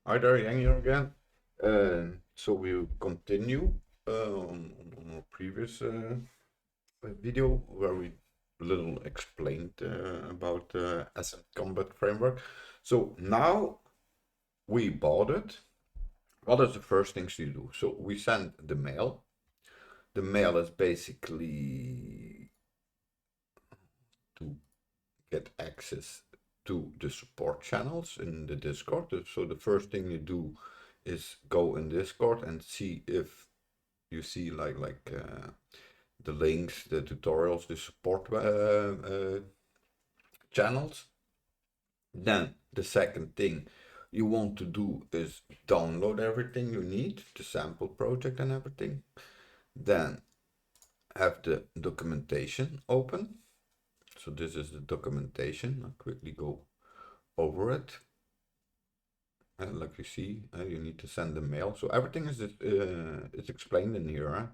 Hi there, Yang here again. So we'll continue on our previous video where we little explained about asset combat framework. So now we bought it. What is the first things you do? So we send the mail. The mail is basically to get access to the support channels in the Discord. So the first thing you do is go in Discord and see if you see the links, the tutorials, the support channels. Then the second thing you want to do is download everything you need, the sample project and everything. Then have the documentation open. So this is the documentation. I'll quickly go over it. And like you see, you need to send the mail. So everything is explained in here.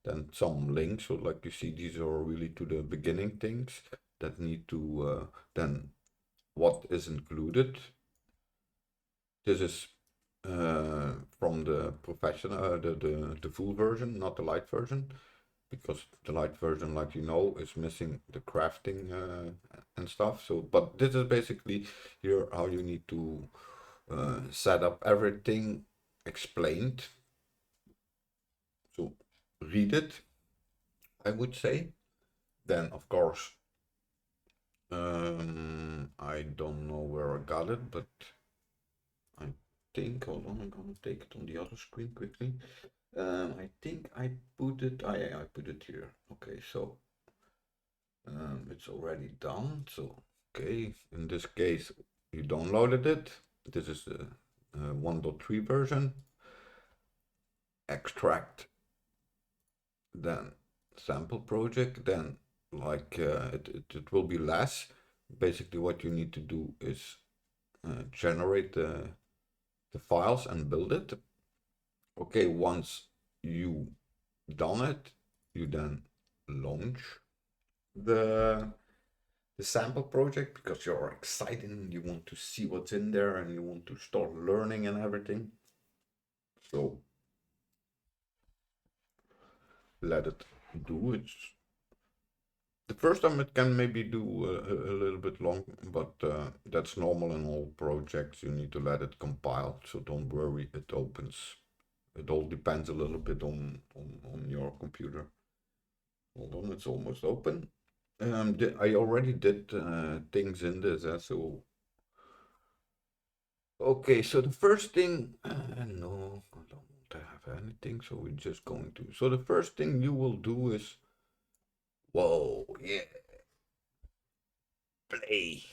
Then some links. So like you see, these are really to the beginning things that need to then what is included. This is from the professional, the full version, not the light version, because the light version, like you know, is missing the crafting and stuff. So, but this is basically here how you need to set up everything explained. So read it, I would say. Then of course, I don't know where I got it, but I think, hold on, I'm gonna take it on the other screen quickly. I think I put it, I put it here. Okay, so it's already done. So, okay, in this case, you downloaded it. This is the 1.3 version. Extract, then sample project, then like it will be less. Basically, what you need to do is generate the files and build it. Okay, once you done it, you then launch the sample project because you're excited and you want to see what's in there and you want to start learning and everything. So let it do it. The first time it can maybe do a little bit long, but that's normal in all projects. You need to let it compile, so don't worry, it opens. It all depends a little bit on your computer. Hold on, it's almost open. I already did things in this, so okay. So the first thing, no, I don't want to have anything. So we're just going to. So the first thing you will do is, whoa, yeah, play.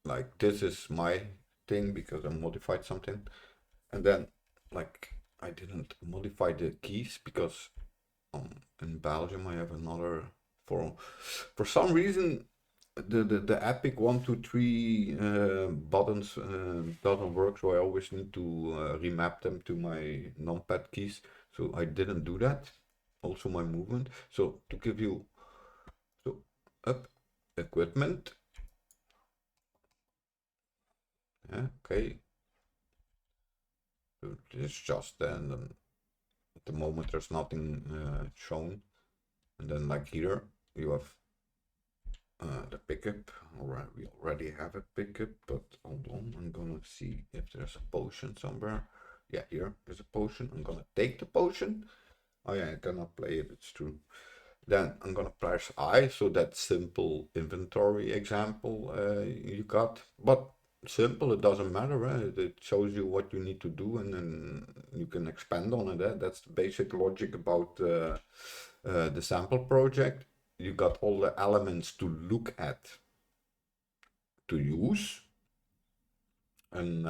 Like this is my thing because I modified something, and then like I didn't modify the keys because in Belgium I have another for some reason the Epic 1 2 3 buttons doesn't work, so I always need to remap them to my numpad keys. So I didn't do that. Also my movement. So to give you so up equipment. Okay. So it's just then at the moment there's nothing shown, and then like here you have the pickup. Alright, we already have a pickup, but hold on, I'm gonna see if there's a potion somewhere. Yeah, here is a potion. I'm gonna take the potion. Oh yeah, I cannot play it, it's true. Then I'm gonna press I, so that simple inventory example you got. But simple, it doesn't matter, right? It shows you what you need to do and then you can expand on it. That's the basic logic about the sample project. You got all the elements to look at, to use, and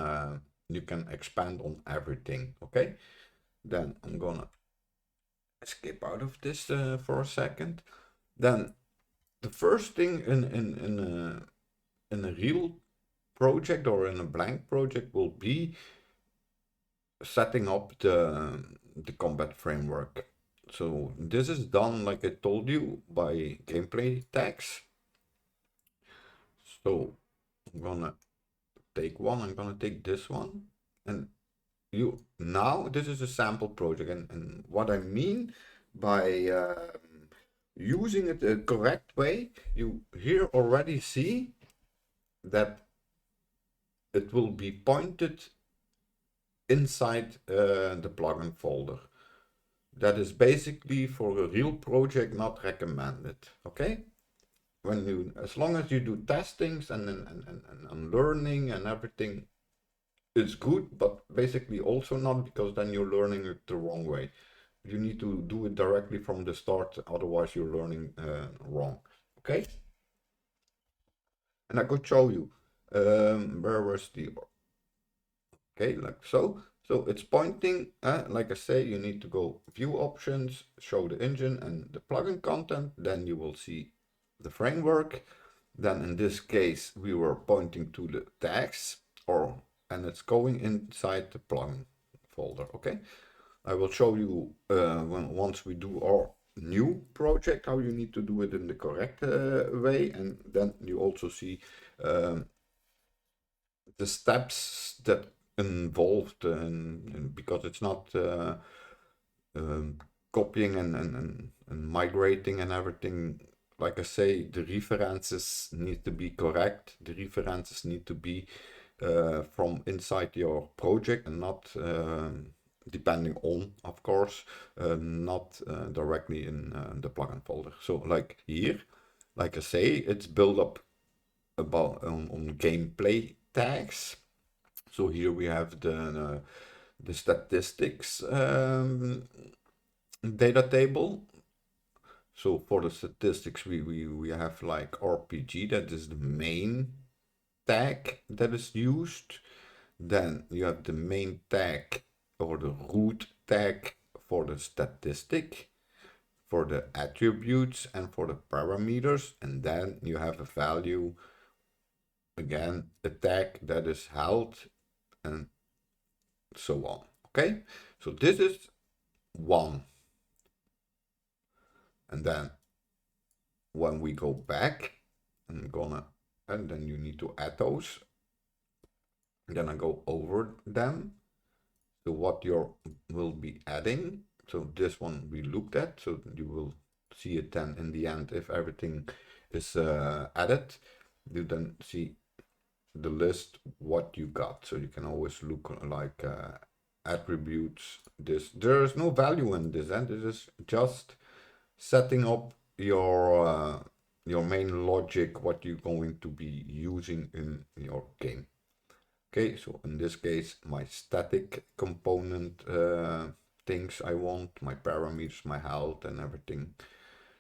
you can expand on everything. Okay, then I'm gonna skip out of this for a second. Then the first thing in a real project or in a blank project will be setting up the combat framework. So this is done, like I told you, by gameplay tags. So I'm gonna take one. I'm gonna take this one, And now this is a sample project, and what I mean by using it the correct way, you here already see that it will be pointed inside the plugin folder. That is basically for a real project not recommended. Okay, when you, as long as you do testings and learning and everything, it's good, but basically also not, because then you're learning it the wrong way. You need to do it directly from the start, otherwise you're learning wrong. Okay, and I could show you where was the, okay, like so. So it's pointing, like I say, you need to go view options, show the engine and the plugin content, then you will see the framework. Then in this case, we were pointing to the tags, and it's going inside the plugin folder, okay? I will show you once we do our new project, how you need to do it in the correct way. And then you also see the steps that involved, because it's not copying and migrating and everything. Like I say, the references need to be correct. The references need to be from inside your project and not depending on, of course, not directly in the plugin folder. So like here, like I say, it's built up about on gameplay tags. So here we have the statistics data table. So for the statistics, we have like RPG, that is the main tag that is used. Then you have the main tag or the root tag for the statistic, for the attributes and for the parameters. And then you have a value, again, a tag that is held, and so on. Okay, so this is one. And then when we go back, and then you need to add those. Then I go over them to what you will be adding. So this one we looked at, so you will see it then in the end if everything is added. You then see the list what you got, so you can always look like attributes. There's no value in this, and this is just setting up your main logic, what you're going to be using in your game. Okay, so in this case, my static component things I want, my parameters, my health and everything.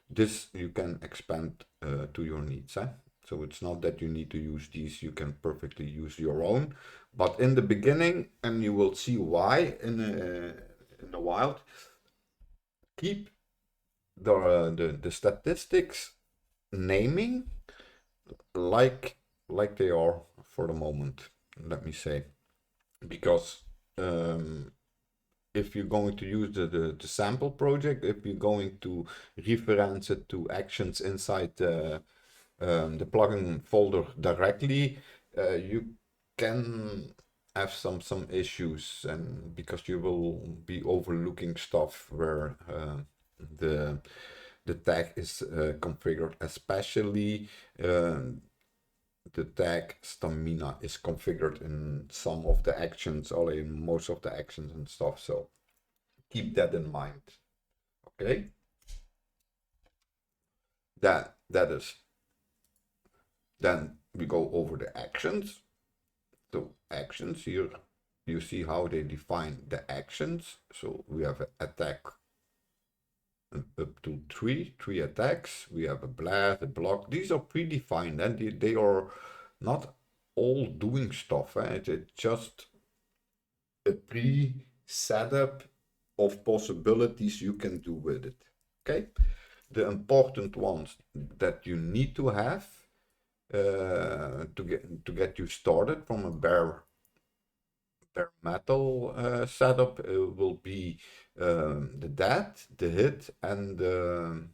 This you can expand to your needs. So it's not that you need to use these, you can perfectly use your own. But in the beginning, and you will see why in the wild, keep the statistics naming like they are for the moment, let me say, because if you're going to use the sample project, if you're going to reference it to actions inside the plugin folder directly, you can have some issues, and because you will be overlooking stuff where the tag is configured, especially the tag stamina is configured in some of the actions or in most of the actions and stuff. So keep that in mind. Okay. That is. Then we go over the actions. So actions here, you see how they define the actions. So we have an attack up to three attacks. We have a blast, a block. These are predefined, and they are not all doing stuff. It's just a pre-setup of possibilities you can do with it. Okay, the important ones that you need to have to get you started from a bare metal setup will be the dead, the hit, and the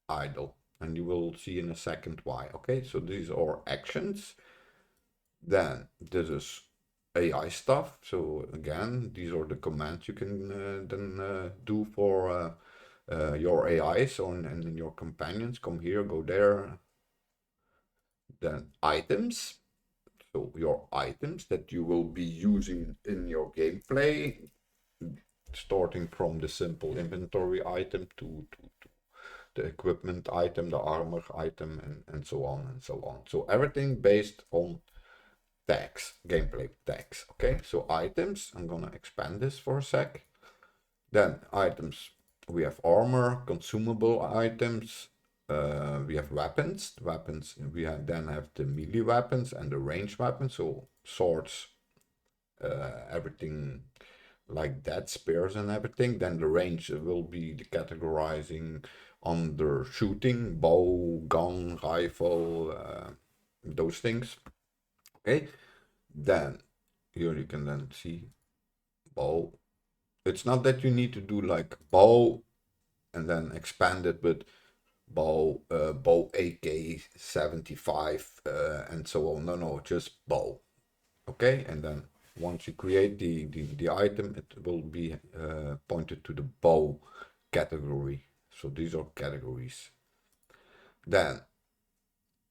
idle. And you will see in a second why. Okay, so these are actions. Then this is AI stuff. So again, these are the commands you can then do for your AIs and in your companions. Come here, go there. Then items. So your items that you will be using in your gameplay, starting from the simple inventory item to the equipment item, the armor item, and so on and so on. So everything based on tags, gameplay tags. Okay, so items, I'm gonna expand this for a sec. Then items, we have armor, consumable items, we have weapons. Weapons, then have the melee weapons and the ranged weapons, so swords, everything like that, spears and everything. Then the range will be the categorizing under shooting, bow, gun, rifle, those things. Okay, then here you can then see bow. It's not that you need to do like bow and then expand it with bow, bow AK-75 and so on. No, just bow. Okay, and then once you create the item, it will be pointed to the bow category. So these are categories. Then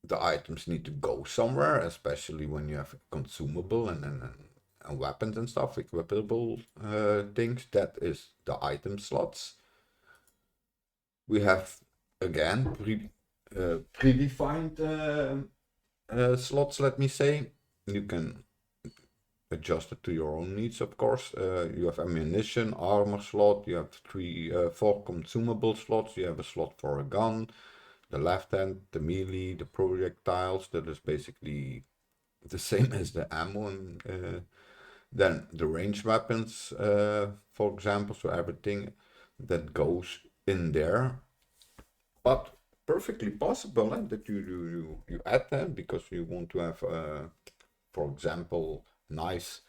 the items need to go somewhere, especially when you have consumable and weapons and stuff, equipable things. That is the item slots. We have again predefined slots, let me say. You can adjust it to your own needs, of course. You have ammunition, armor slot, you have four consumable slots, you have a slot for a gun, the left hand, the melee, the projectiles, that is basically the same as the ammo. And then the ranged weapons, for example, so everything that goes in there. But perfectly possible that you add them because you want to have, for example, knives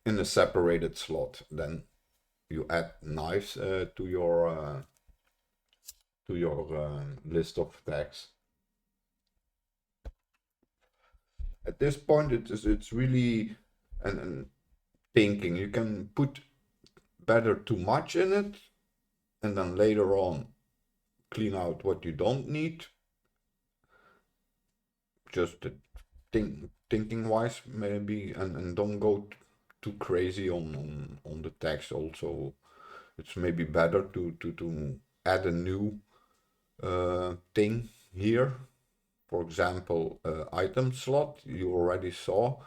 in a separated slot. Then you add knives to your list of tags. At this point, it's really an thinking. You can put better too much in it, and then later on clean out what you don't need. Just thinking wise, maybe, and don't go too crazy on the text. Also, it's maybe better to add a new thing here. For example, item slot, you already saw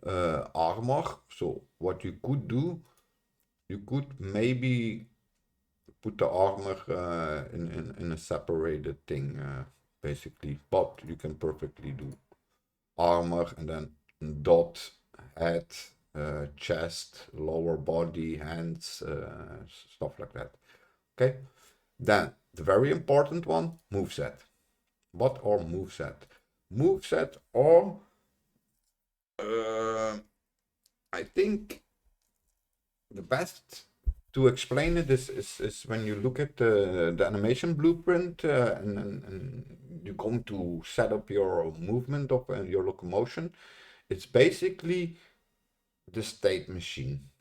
armor. So what you could do, you could maybe put the armor in a separated thing, basically. But you can perfectly do armor and then dot, head, chest, lower body, hands, stuff like that. Okay. Then the very important one, moveset. What are moveset? Moveset are, I think the best to explain it is when you look at the animation blueprint and you're going to set up your movement of your locomotion. It's basically the state machine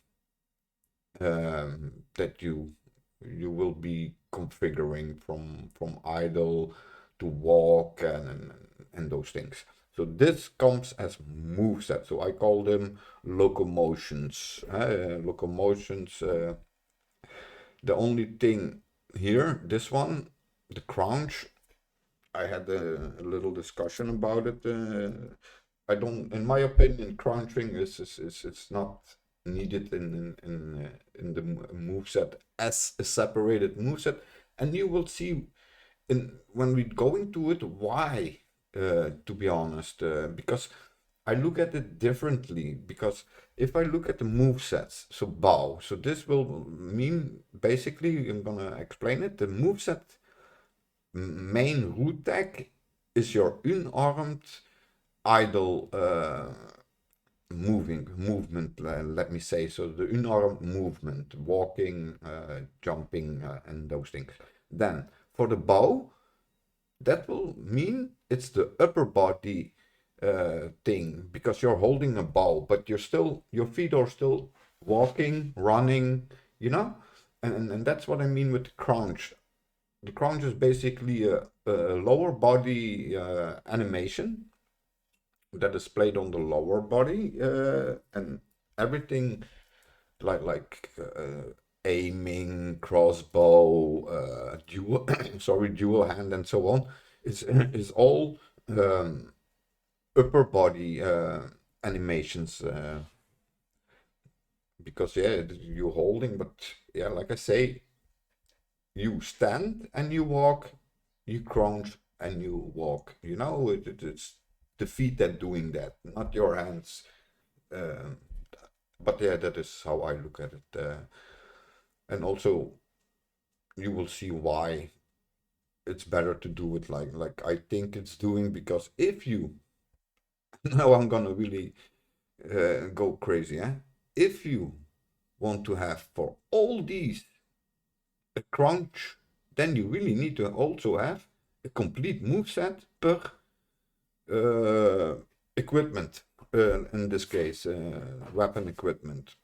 that you will be configuring from idle to walk and those things. So this comes as moveset. So I call them locomotions. Locomotions. The only thing here, this one, the crouch, I had a little discussion about it. I don't, in my opinion, crouching is it's not needed in the moveset as a separated moveset, and you will see when we go into it why. To be honest, because I look at it differently. Because if I look at the movesets, so bow, so this will mean basically, I'm gonna explain it. The moveset main root tag is your unarmed idle movement, let me say. So the unarmed movement, walking, jumping, and those things. Then for the bow, that will mean it's the upper body thing, because you're holding a ball, but your feet are still walking, running, you know? And that's what I mean with the crunch. The crunch is basically a lower body animation that is played on the lower body, and everything like aiming, crossbow, dual dual hand, and so on is all upper body animations, because yeah, you're holding, but yeah, like I say, you stand and you walk, you crouch and you walk. You know, it's the feet that doing that, not your hands. Um, but yeah, that is how I look at it. And also, you will see why it's better to do it like I think it's doing, because if you now I'm gonna really go crazy, eh? If you want to have for all these a crunch, then you really need to also have a complete moveset per equipment. In this case, weapon equipment.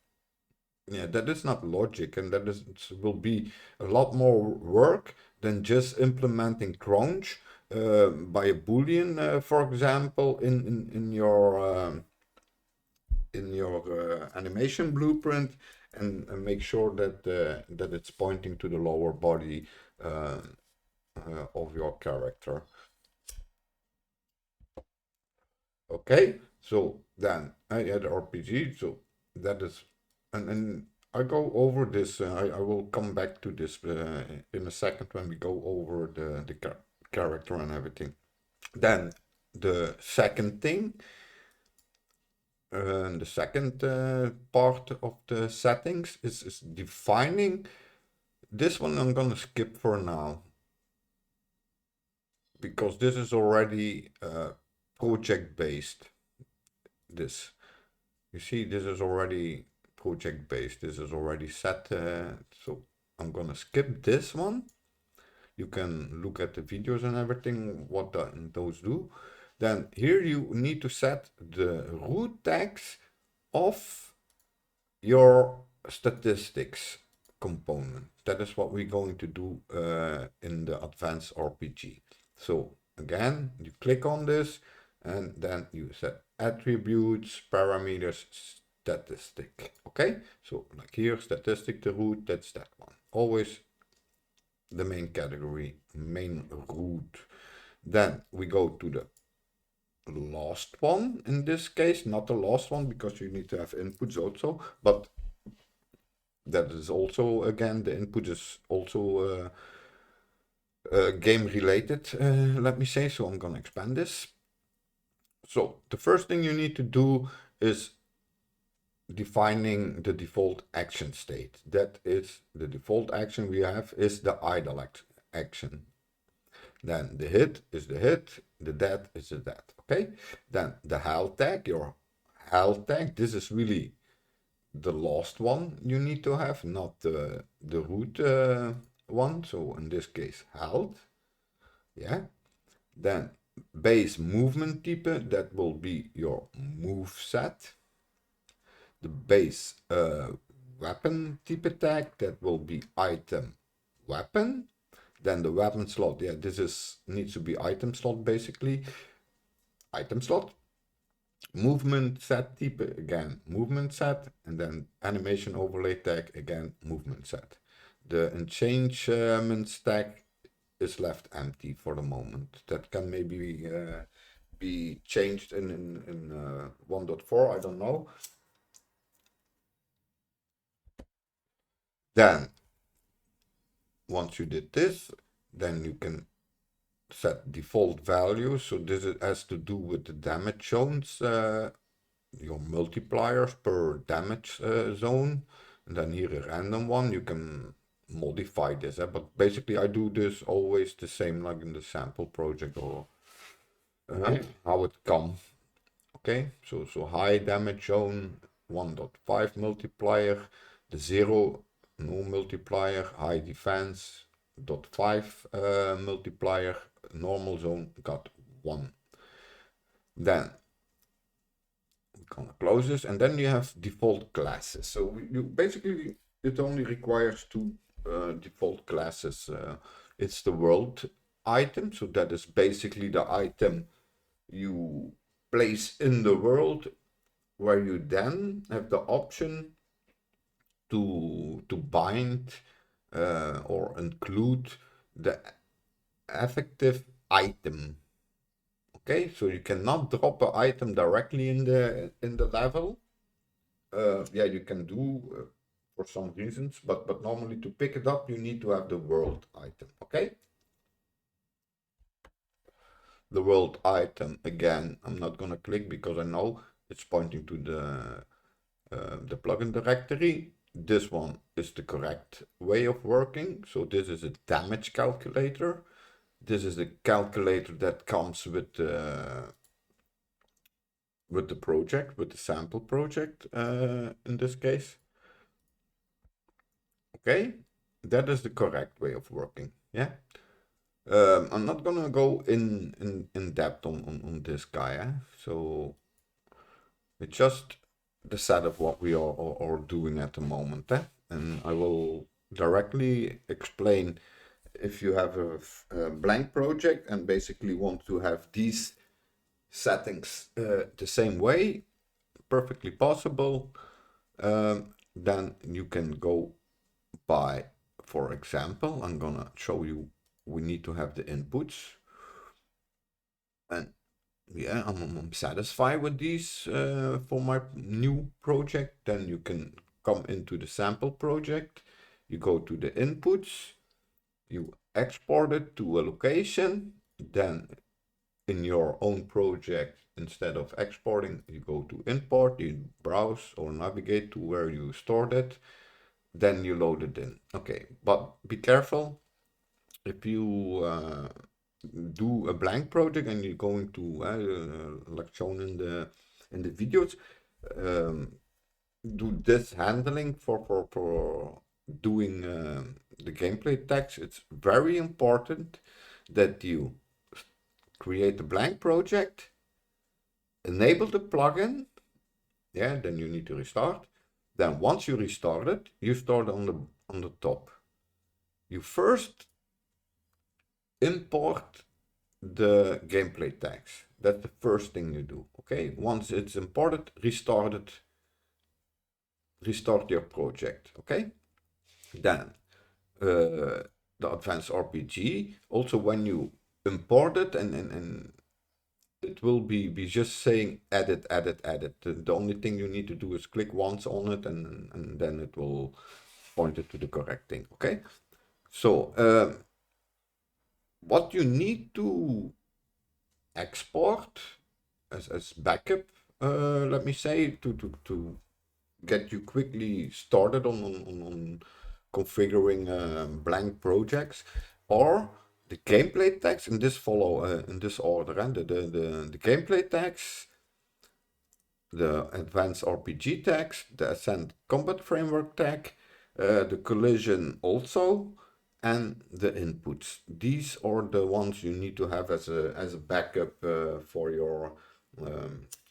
Yeah, that is not logic, and that is will be a lot more work than just implementing crunch by a boolean, for example, in your animation blueprint, and make sure that it's pointing to the lower body of your character. Okay, so then I add RPG, so that is, and I go over this. I will come back to this in a second when we go over the character and everything. Then the second thing, the second part of the settings is defining. This one I'm gonna skip for now, because this is already project based. This, you see, this is already project based. This is already set. So I'm gonna skip this one. You can look at the videos and everything, what those do. Then here you need to set the root tags of your statistics component. That is what we're going to do in the advanced RPG. So again, you click on this and then you set attributes, parameters, statistic. Okay, so like here, statistic, the root, that's that one. Always the main category, main root. Then we go to the last one in this case, not the last one because you need to have inputs also, but that is also, again, the input is also game related, let me say, so I'm gonna expand this. So the first thing you need to do is defining the default action state. That is the default action we have is the idle action. Then the hit is the hit, the dead is the dead. Okay, then the health tag, your health tag, this is really the last one you need to have, not the root one. So in this case, health. Yeah. Then base movement type, that will be your move set. The base weapon type tag, that will be item weapon. Then the weapon slot, yeah, this needs to be item slot basically. Item slot. Movement set type, again movement set, and then animation overlay tag, again movement set. The enchantment tag is left empty for the moment. That can maybe be changed in 1.4, I don't know. Then once you did this, then you can set default values. So this has to do with the damage zones, your multipliers per damage zone, and then here a random one. You can modify this, but basically I do this always the same like in the sample project, or how it comes. Okay, so high damage zone 1.5 multiplier, the 0 no multiplier, high defense 0.5 multiplier, normal zone got 1. Then gonna close this, and then you have default classes. So you basically, it only requires two default classes. It's the world item, so that is basically the item you place in the world, where you then have the option to bind or include the effective item. Okay, so you cannot drop an item directly in the level. Yeah, you can do for some reasons, but normally to pick it up you need to have the world item. Okay, the world item, again, I'm not gonna click because I know it's pointing to the plugin directory. This one is the correct way of working. So this is a damage calculator. This is the calculator that comes with the project, with the sample project in this case. Okay, that is the correct way of working. Yeah. I'm not gonna go in depth on this guy. So it's just the setup what we are doing at the moment. And I will directly explain if you have a blank project and basically want to have these settings the same way, perfectly possible. Then you can go by, for example, I'm gonna show you, we need to have the inputs. And yeah, I'm satisfied with these for my new project. Then you can come into the sample project, you go to the inputs, you export it to a location, then in your own project, instead of exporting, you go to import, you browse or navigate to where you stored it, then you load it in. Okay, but be careful. If you do a blank project and you're going to, like shown in the videos, do this handling for doing the gameplay text, it's very important that you create a blank project, enable the plugin, yeah, then you need to restart. Then once you restart it, you start on the top. You first import the gameplay tags. That's the first thing you do. Okay, once it's imported, restart it. Restart your project. Okay, then the advanced RPG. Also, when you import it and it will be just saying edit, edit, edit. The only thing you need to do is click once on it, and then it will point it to the correct thing. Okay, so what you need to export as backup, let me say, to get you quickly started on configuring blank projects, or the gameplay tags in this in this order, and the gameplay tags, the advanced RPG tags, the Ascent Combat Framework tag, the collision also, and the inputs. These are the ones you need to have as a backup for your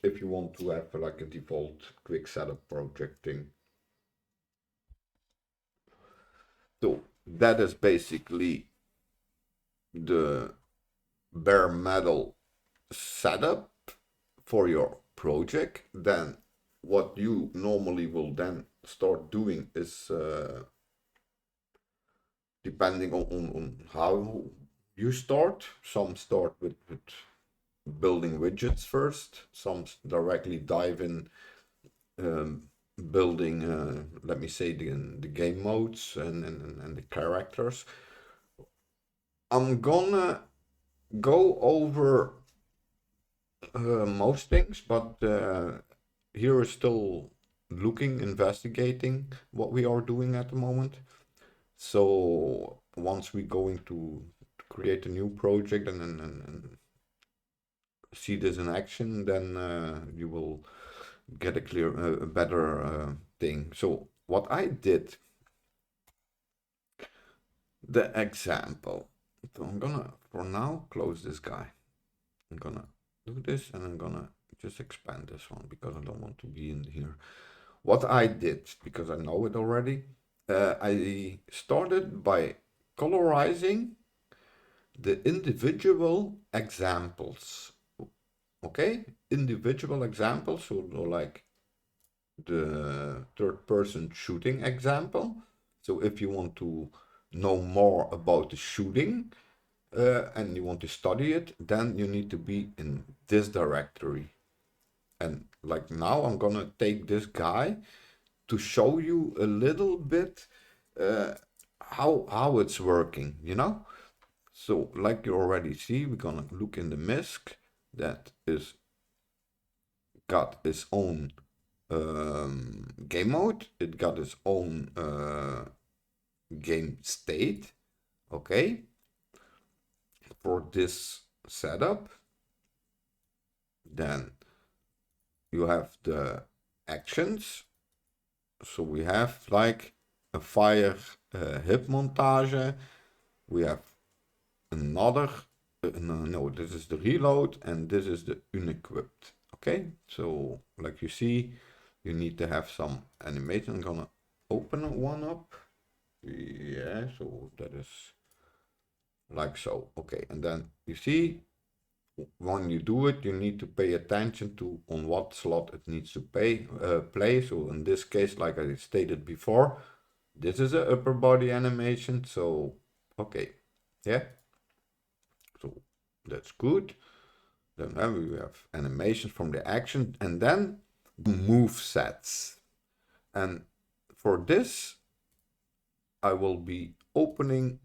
if you want to have like a default quick setup project thing. So that is basically the bare metal setup for your project. Then what you normally will then start doing is depending on how you start. Some start with building widgets first, some directly dive in building let me say the game modes and the characters. I'm gonna go over most things, but here is still looking, investigating what we are doing at the moment. So once we going to create a new project and see this in action, then you will get a better thing. So what I did, the example. So I'm gonna, for now, close this guy. I'm gonna do this and I'm gonna just expand this one because I don't want to be in here. What I did, because I know it already, I started by colorizing the individual examples. Okay, individual examples, so like the third person shooting example. So if you want to know more about the shooting and you want to study it, then you need to be in this directory. And like now I'm gonna take this guy to show you a little bit how it's working, you know. So like you already see, we're gonna look in the MISC that is got its own game mode. It got its own game state. Okay, for this setup, then you have the actions. So we have like a fire hip montage. We have another. No, this is the reload, and this is the unequipped. Okay, so like you see, you need to have some animation. I'm gonna open one up. Yeah, so that is like so. Okay, and then you see, when you do it, you need to pay attention to on what slot it needs to play. So in this case, like I stated before, this is an upper body animation. So okay, yeah, so that's good. Then we have animations from the action, and then move sets. And for this, I will be opening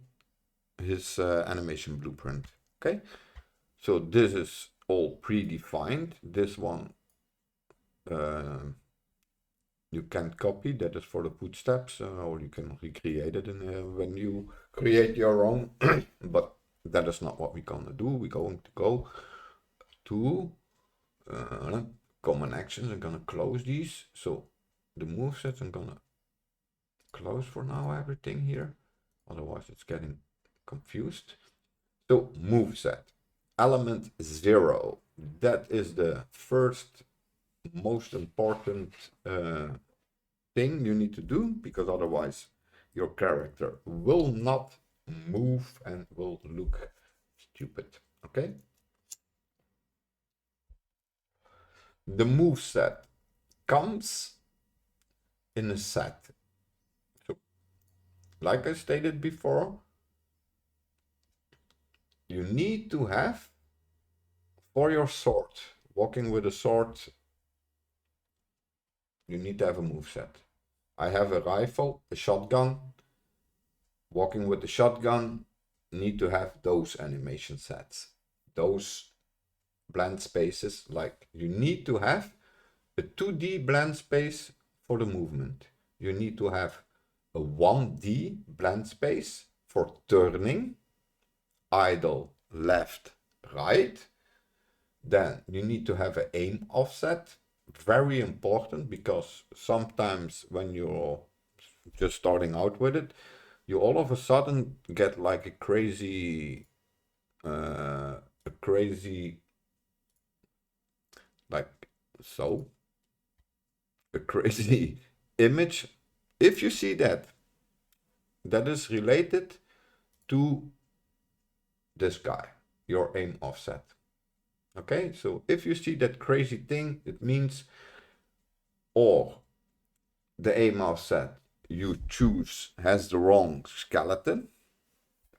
his animation blueprint. Okay, so this is all predefined. This one you can copy, that is for the footsteps, or you can recreate it in, when you create your own. But that is not what we're gonna do. We're going to go to common actions. I'm gonna close these. So the move sets, I'm gonna close for now everything here, otherwise it's getting confused. So move set element 0, that is the first most important thing you need to do, because otherwise your character will not move and will look stupid. Okay, the move set comes in a set. So like I stated before, you need to have for your sword, walking with a sword, you need to have a move set. I have a rifle, a shotgun. Walking with the shotgun, need to have those animation sets, those blend spaces. Like you need to have a 2D blend space for the movement. You need to have a 1D blend space for turning, idle, left, right. Then you need to have an aim offset. Very important, because sometimes when you're just starting out with it, you all of a sudden get like a crazy like so a crazy image. If you see that, that is related to this guy, your aim offset. Okay, so if you see that crazy thing, it means or the aim offset you choose has the wrong skeleton.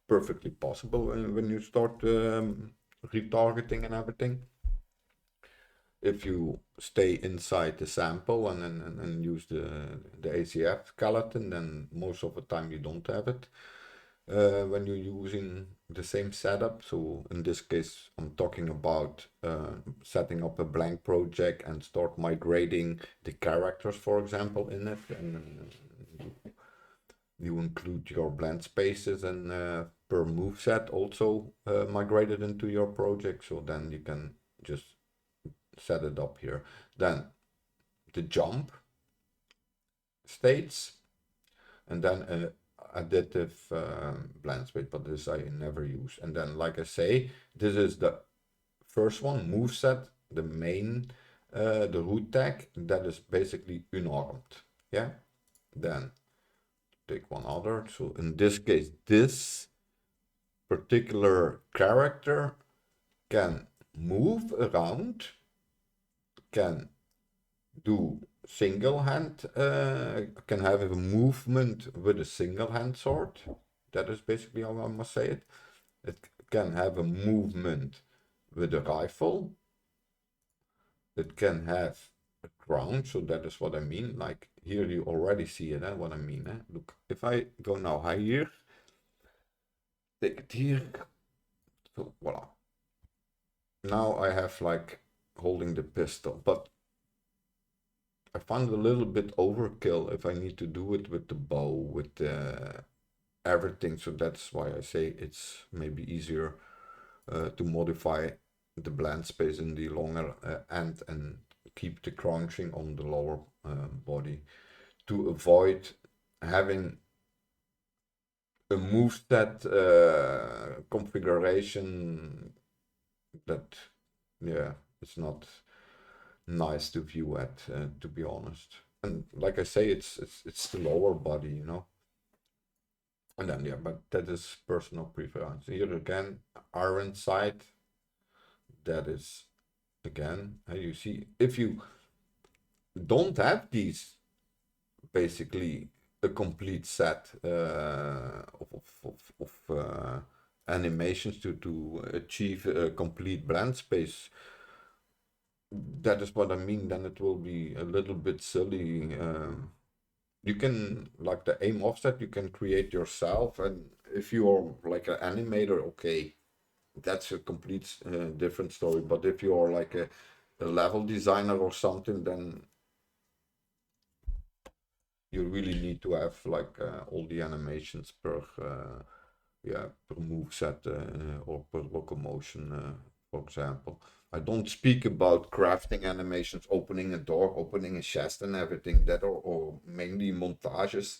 Perfectly possible when you start retargeting and everything. If you stay inside the sample and use the ACF skeleton, then most of the time you don't have it when you're using the same setup. So in this case, I'm talking about setting up a blank project and start migrating the characters, for example, in it. And you include your blend spaces and per moveset also migrated into your project. So then you can just set it up here. Then the jump states, and then additive blend space, but this I never use. And then, like I say, this is the first one, moveset, the main the root tag, that is basically unarmed. Yeah, then take one other. So in this case, this particular character can move around, can do single hand, can have a movement with a single hand sword. That is basically how I must say it. It can have a movement with a rifle. It can have a crown, so that is what I mean. Like here you already see it, what I mean. Look, if I go now here, take it here, so voila. Now I have like holding the pistol, but I find it a little bit overkill if I need to do it with the bow, with everything. So that's why I say it's maybe easier to modify the blend space in the longer end and keep the crunching on the lower body to avoid having a moveset configuration that, yeah, it's not nice to view at, to be honest. And like I say, it's the lower body, you know. And then yeah, but that is personal preference. Here again, iron sight. That is again, you see, if you don't have these, basically a complete set of animations to achieve a complete blend space, that is what I mean, then it will be a little bit silly. You can, like the aim offset, you can create yourself, and if you are like an animator, okay, that's a complete different story. But if you are like a level designer or something, then you really need to have like all the animations per yeah, per moveset or per locomotion, for example. I don't speak about crafting animations, opening a door, opening a chest, and everything. That are or mainly montages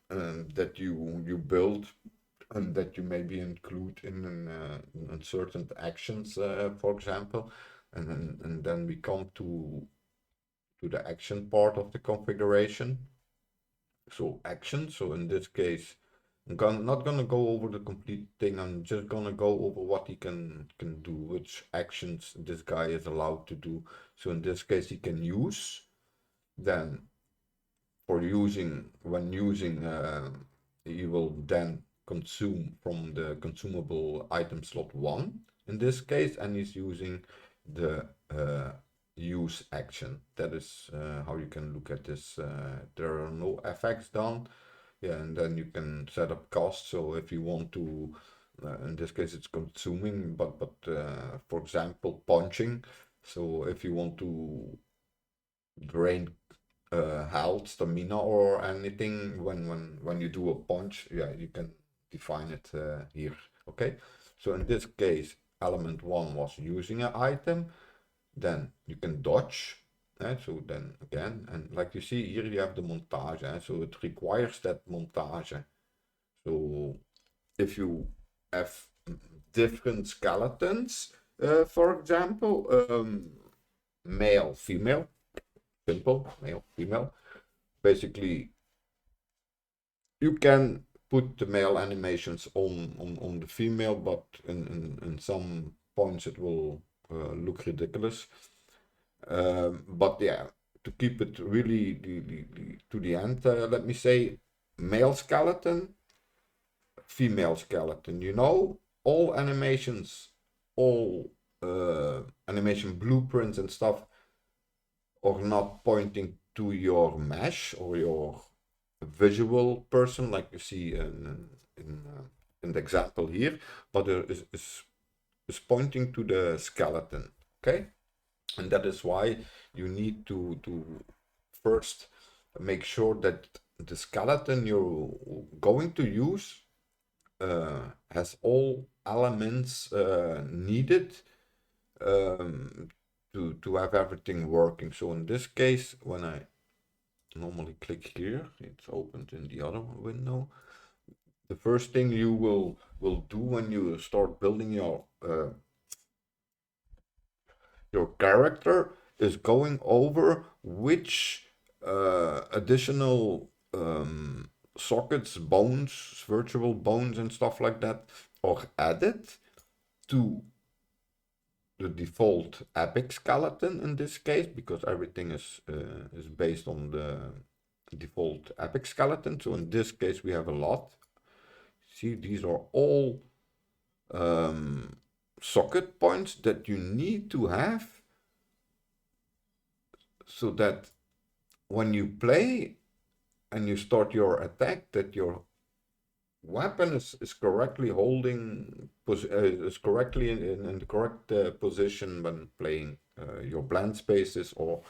that you build and that you maybe include in certain actions, for example. And then we come to the action part of the configuration. So action. So in this case, not gonna go over the complete thing. I'm just gonna go over what he can do, which actions this guy is allowed to do. So in this case, he can use. Then for using, when using, he will then consume from the consumable item slot 1 in this case, and he's using the use action. That is how you can look at this. There are no effects done. Yeah, and then you can set up cost. So if you want to, in this case, it's consuming, but for example, punching. So if you want to drain health, stamina, or anything when you do a punch, yeah, you can define it here. Okay, so in this case, element 1 was using an item. Then you can dodge. So then again, and like you see here, you have the montage. So it requires that montage. So if you have different skeletons, for example, male, female, simple, male, female, basically you can put the male animations on the female, but in some points it will look ridiculous. But yeah, to keep it really to the end, let me say male skeleton, female skeleton. You know, all animations, all animation blueprints and stuff are not pointing to your mesh or your visual person, like you see in the example here, but there is pointing to the skeleton. Okay. And that is why you need to first make sure that the skeleton you're going to use has all elements needed to have everything working. So in this case, when I normally click here, it's opened in the other window. The first thing you will do when you start building your character is going over which additional sockets, bones, virtual bones and stuff like that are added to the default epic skeleton in this case, because everything is based on the default epic skeleton. So in this case we have a lot. See, these are all socket points that you need to have so that when you play and you start your attack, that your weapon is correctly holding, is correctly in the correct position when playing your blend spaces or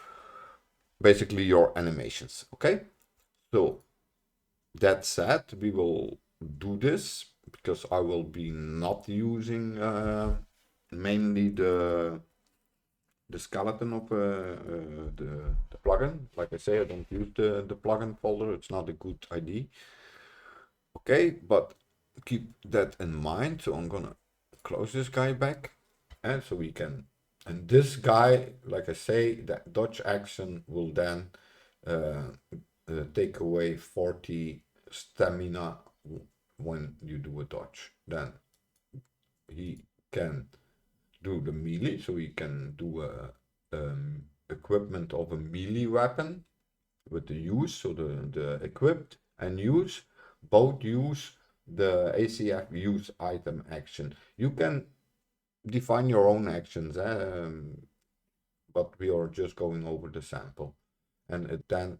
basically your animations. Okay, so that said, we will do this because I will be not using mainly the skeleton of the plugin. Like I say, I don't use the plugin folder. It's not a good idea. Okay, but keep that in mind. So I'm gonna close this guy back, and so we can. And this guy, like I say, that dodge action will then take away 40 stamina when you do a dodge. Then he can do the melee, so he can do a equipment of a melee weapon with the use, so the equipped and use, both use the ACF use item action. You can define your own actions, but we are just going over the sample. And then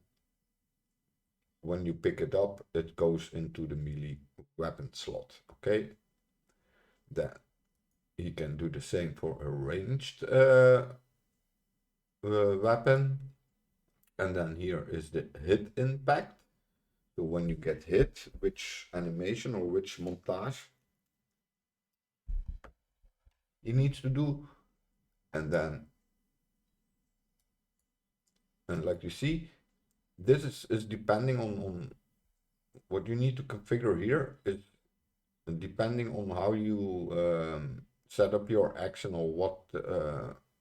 when you pick it up, it goes into the melee weapon slot. Okay, then you can do the same for a ranged weapon. And then here is the hit impact. So when you get hit, which animation or which montage he needs to do. And then, and like you see, this is depending on what you need to configure here. Is depending on how you set up your action, or what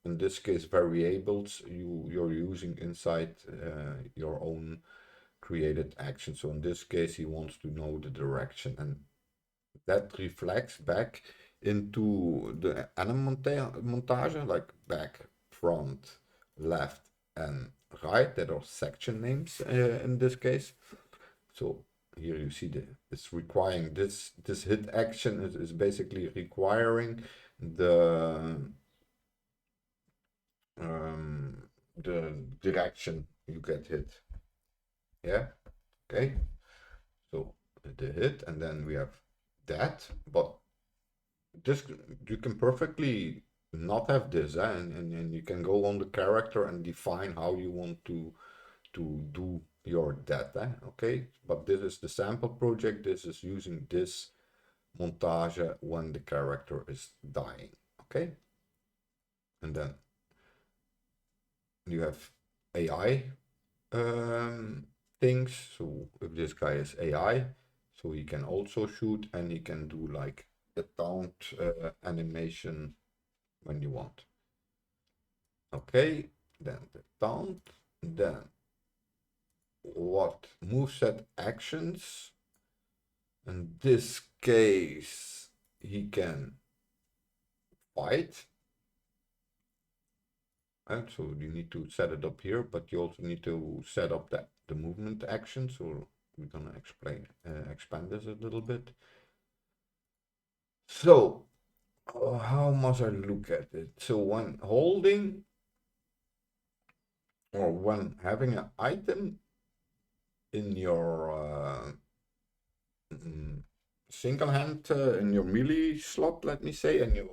in this case variables you're using inside your own created action. So in this case he wants to know the direction, and that reflects back into the montage, like back, front, left and right. That are section names in this case. So here you see it's requiring this hit action is basically requiring the direction you get hit. Yeah, okay, so the hit, and then we have that, but this you can perfectly not have this, and you can go on the character and define how you want to do your data. Okay, but this is the sample project. This is using this montage when the character is dying. Okay, and then you have AI things. So if this guy is AI, so he can also shoot, and he can do like the taunt animation when you want. Okay, then the taunt, then what moveset actions. In this case, he can fight. And so you need to set it up here, but you also need to set up the movement action. So we're gonna expand this a little bit. So how must I look at it? So when holding or when having an item in your single hand in your melee slot, let me say, and you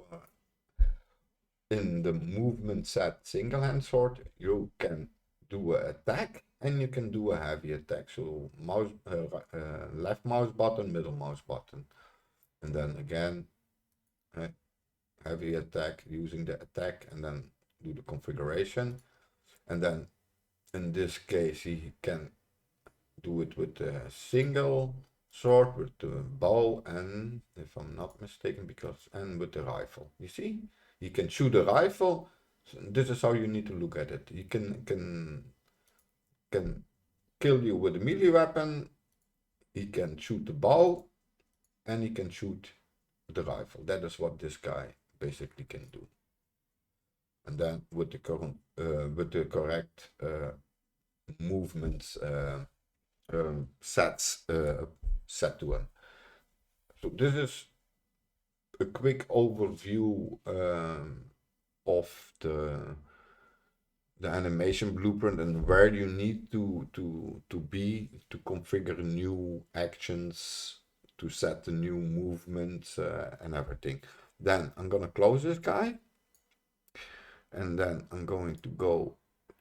in the movement set single hand sword, you can do an attack and you can do a heavy attack. So mouse left mouse button, middle mouse button, and then again heavy attack using the attack, and then do the configuration. And then in this case he can do it with a single sword, with the bow, and if I'm not mistaken, and with the rifle. You see, he can shoot a rifle So this is how you need to look at it. He can kill you with a melee weapon, he can shoot the bow, and he can shoot the rifle. That is what this guy basically can do. And then with the correct movements sets set to him. So this is a quick overview of the animation blueprint and where you need to be to configure new actions, to set the new movements and everything. Then I'm gonna close this guy, and then I'm going to go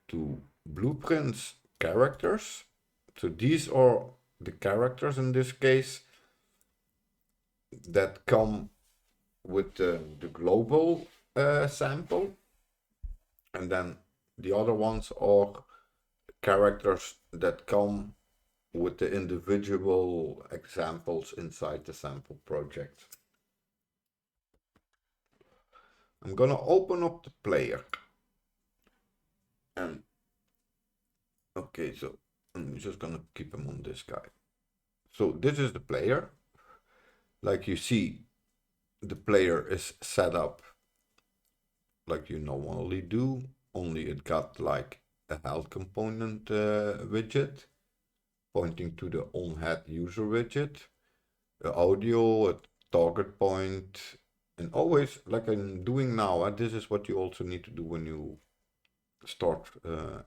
to blueprints, characters. So these are the characters in this case that come with the global sample, and then the other ones are characters that come with the individual examples inside the sample project. I'm gonna open up the player, and okay, so I'm just gonna keep him on this guy. So this is the player. Like you see, the player is set up like you normally do, only it got like a health component widget pointing to the on-head user widget, the audio, a target point, and always like I'm doing now. This is what you also need to do when you start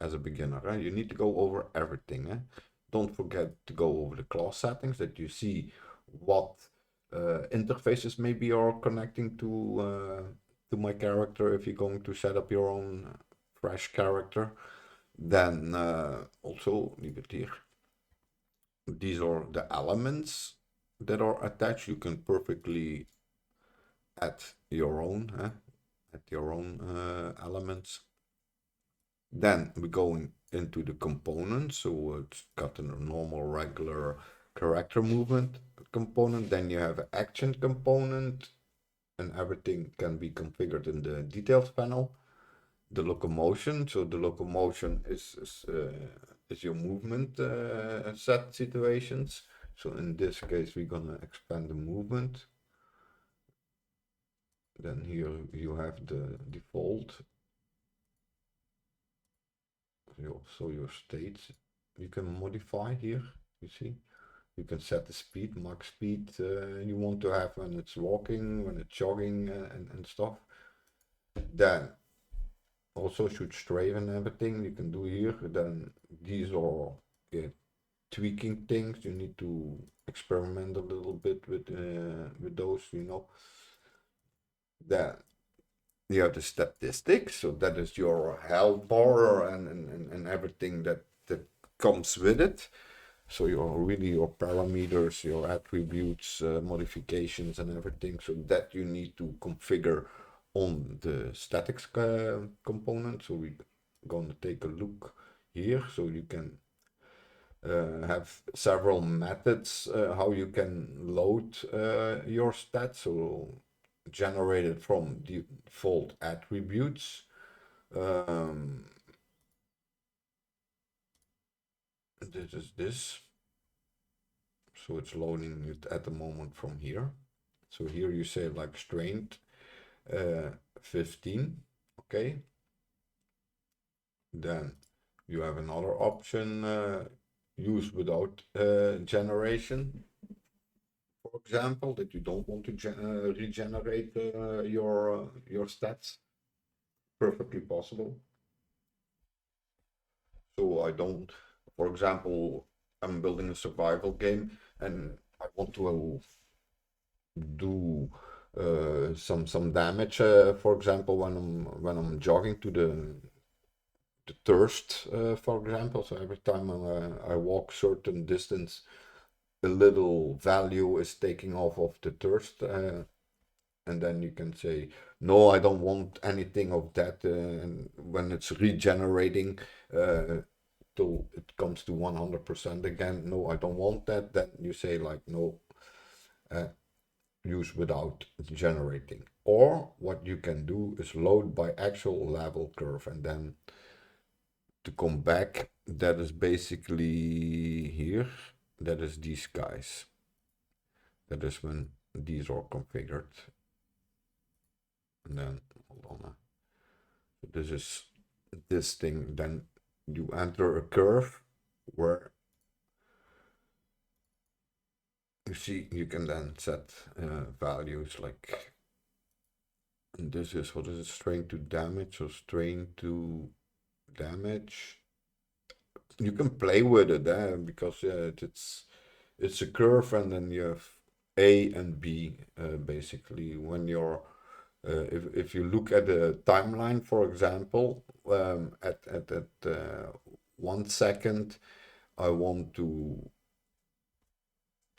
as a beginner. Right? You need to go over everything. Don't forget to go over the class settings that you see what interfaces maybe are connecting to my character if you're going to set up your own fresh character. Then also leave it here. These are the elements that are attached. You can perfectly add your own, elements. Then we're going into the components. So it's got a normal, regular character movement component. Then you have an action component, and everything can be configured in the details panel. The locomotion. So the locomotion is your movement set situations. So in this case, we're gonna expand the movement. Then here you have the default. So your states you can modify here. You see, you can set the speed, max speed you want to have when it's walking, when it's jogging, and stuff. Then also should strafe and everything you can do here. Then these are tweaking things. You need to experiment a little bit with those, Then you have the statistics, so that is your health bar and everything that comes with it. So your parameters, your attributes, modifications, and everything. So that you need to configure on the statics component. So we're going to take a look here. So you can have several methods how you can load your stats. So generated from default attributes. This is this. So it's loading it at the moment from here. So here you say like strained 15. Okay. Then you have another option, use without generation. For example, that you don't want to regenerate your stats. Perfectly possible. So I don't, for example, I'm building a survival game and I want to do some damage. For example, when I'm jogging to the thirst, for example. So every time I walk certain distance, a little value is taking off of the thirst, and then you can say, no, I don't want anything of that. And when it's regenerating till it comes to 100% again, no, I don't want that. Then you say like, no, use without generating. Or what you can do is load by actual level curve, and then to come back, that is basically here, that is these guys. That is when these are configured. And then, hold on. This is this thing, then you enter a curve where you see you can then set values like, and this is, what is it, strain to damage, or strain to damage. You can play with it because it's a curve, and then you have A and B basically. When you're if you look at the timeline, for example, at 1 second, I want to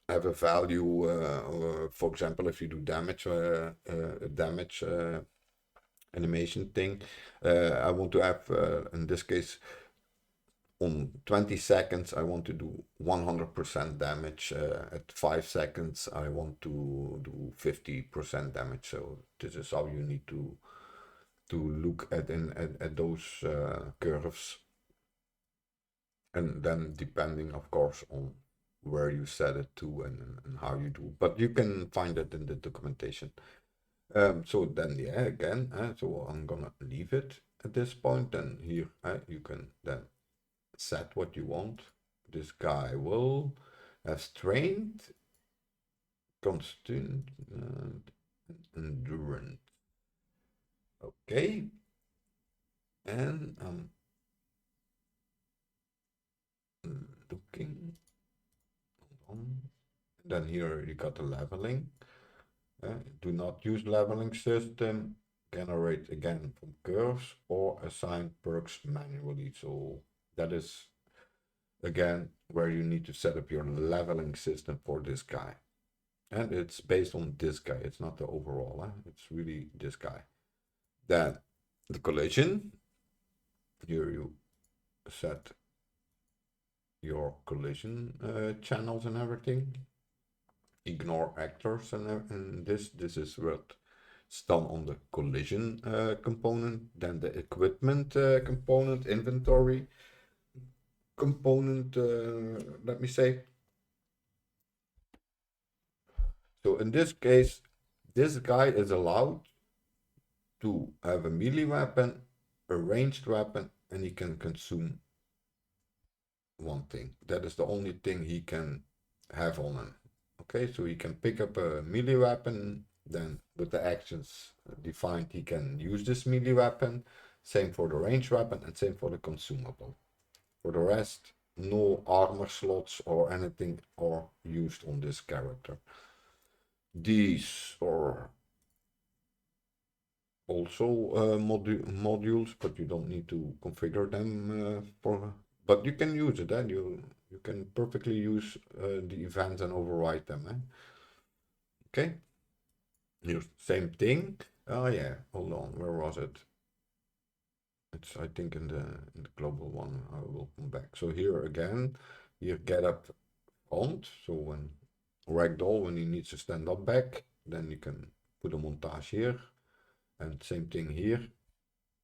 have a value, for example, if you do damage animation thing, I want to have, in this case, on 20 seconds, I want to do 100% damage. At 5 seconds, I want to do 50% damage. So this is how you need to look at those curves. And then depending, of course, on where you set it to and how you do. But you can find it in the documentation. So then, yeah, again, so I'm gonna leave it at this point. And here you can then set what you want. This guy will have strength, constant, and endurance. Okay. And I'm looking on. Then here you got the leveling. Do not use leveling system. Generate again from curves or assign perks manually. So that is again where you need to set up your leveling system for this guy. And it's based on this guy. It's not the overall. It's really this guy. Then the collision. Here you set your collision channels and everything. Ignore actors and this is what it's done on the collision component. Then the equipment component, inventory component, let me say. So in this case, this guy is allowed to have a melee weapon, a ranged weapon, and he can consume one thing. That is the only thing he can have on him. Okay, so he can pick up a melee weapon, then with the actions defined, he can use this melee weapon. Same for the ranged weapon and same for the consumable. For the rest, no armor slots or anything are used on this character. These are also modules, but you don't need to configure them but you can use it. You can perfectly use the events and override them. Okay. Here's same thing. Oh yeah, hold on, where was it? It's, I think, in the global one. I will come back. So here again, you get up front. So when ragdoll, when he needs to stand up back, then you can put a montage here. And same thing here.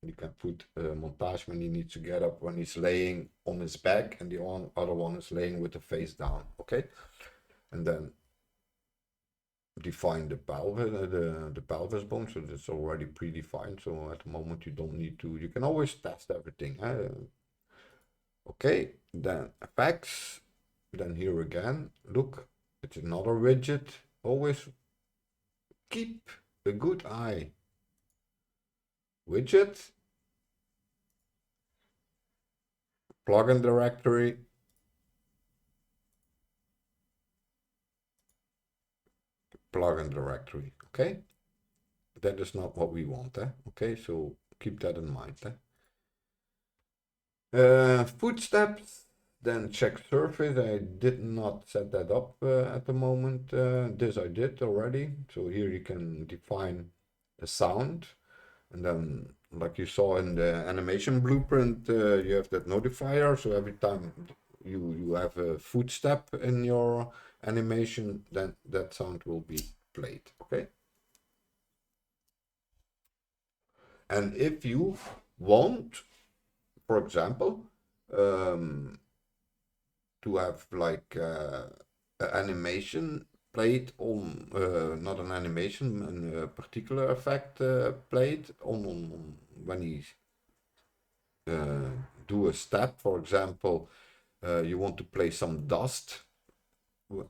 You can put a montage when he needs to get up, when he's laying on his back, and the other one is laying with the face down. Okay, and then define the pelvis bone, so that's already predefined. So at the moment you don't need to. You can always test everything. Okay, then effects. Then here again, look, it's another widget. Always keep a good eye. Widget, plugin directory, plugin directory. Okay, that is not what we want. Okay, so keep that in mind. Footsteps, then check surface. I did not set that up at the moment. This I did already. So here you can define a sound. And then, like you saw in the animation blueprint, you have that notifier. So every time you have a footstep in your animation, then that sound will be plate. Okay. And if you want, for example, to have like an animation plate on, not an animation, a particular effect plate on when you do a step, for example, you want to play some dust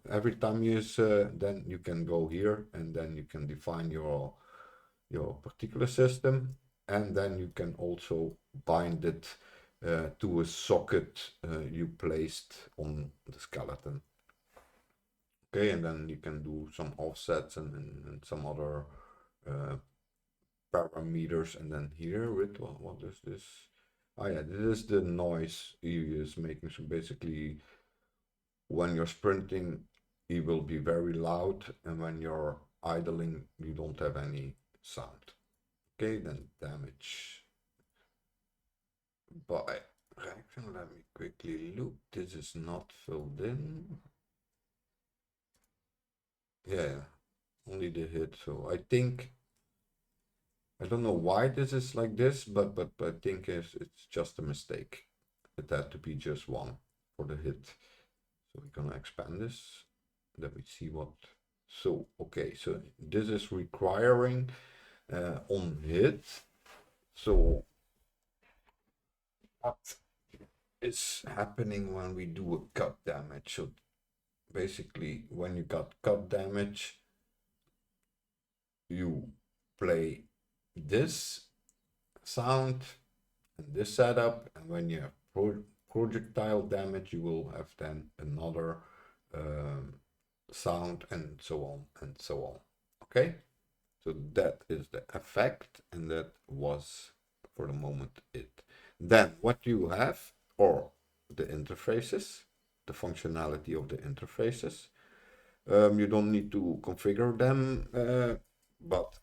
every time you use, then you can go here and then you can define your particular system, and then you can also bind it to a socket you placed on the skeleton. Okay, and then you can do some offsets and some other parameters, and then here with what is this? Oh yeah, this is the noise you is making. So basically, when you're sprinting, it will be very loud, and when you're idling, you don't have any sound. Okay, then damage by reaction. Let me quickly look. This is not filled in. Yeah, only the hit. So I think, I don't know why this is like this, but I think it's just a mistake. It had to be just one for the hit. So we're gonna expand this. Let me see what. So okay, so this is requiring on hit. So what is happening when we do a cut damage? So basically, when you got cut damage, you play this sound and this setup, and when you have projectile damage, you will have then another sound, and so on and so on. Okay, so that is the effect, and that was for the moment it. Then what you have, or the interfaces, the functionality of the interfaces. You don't need to configure them, but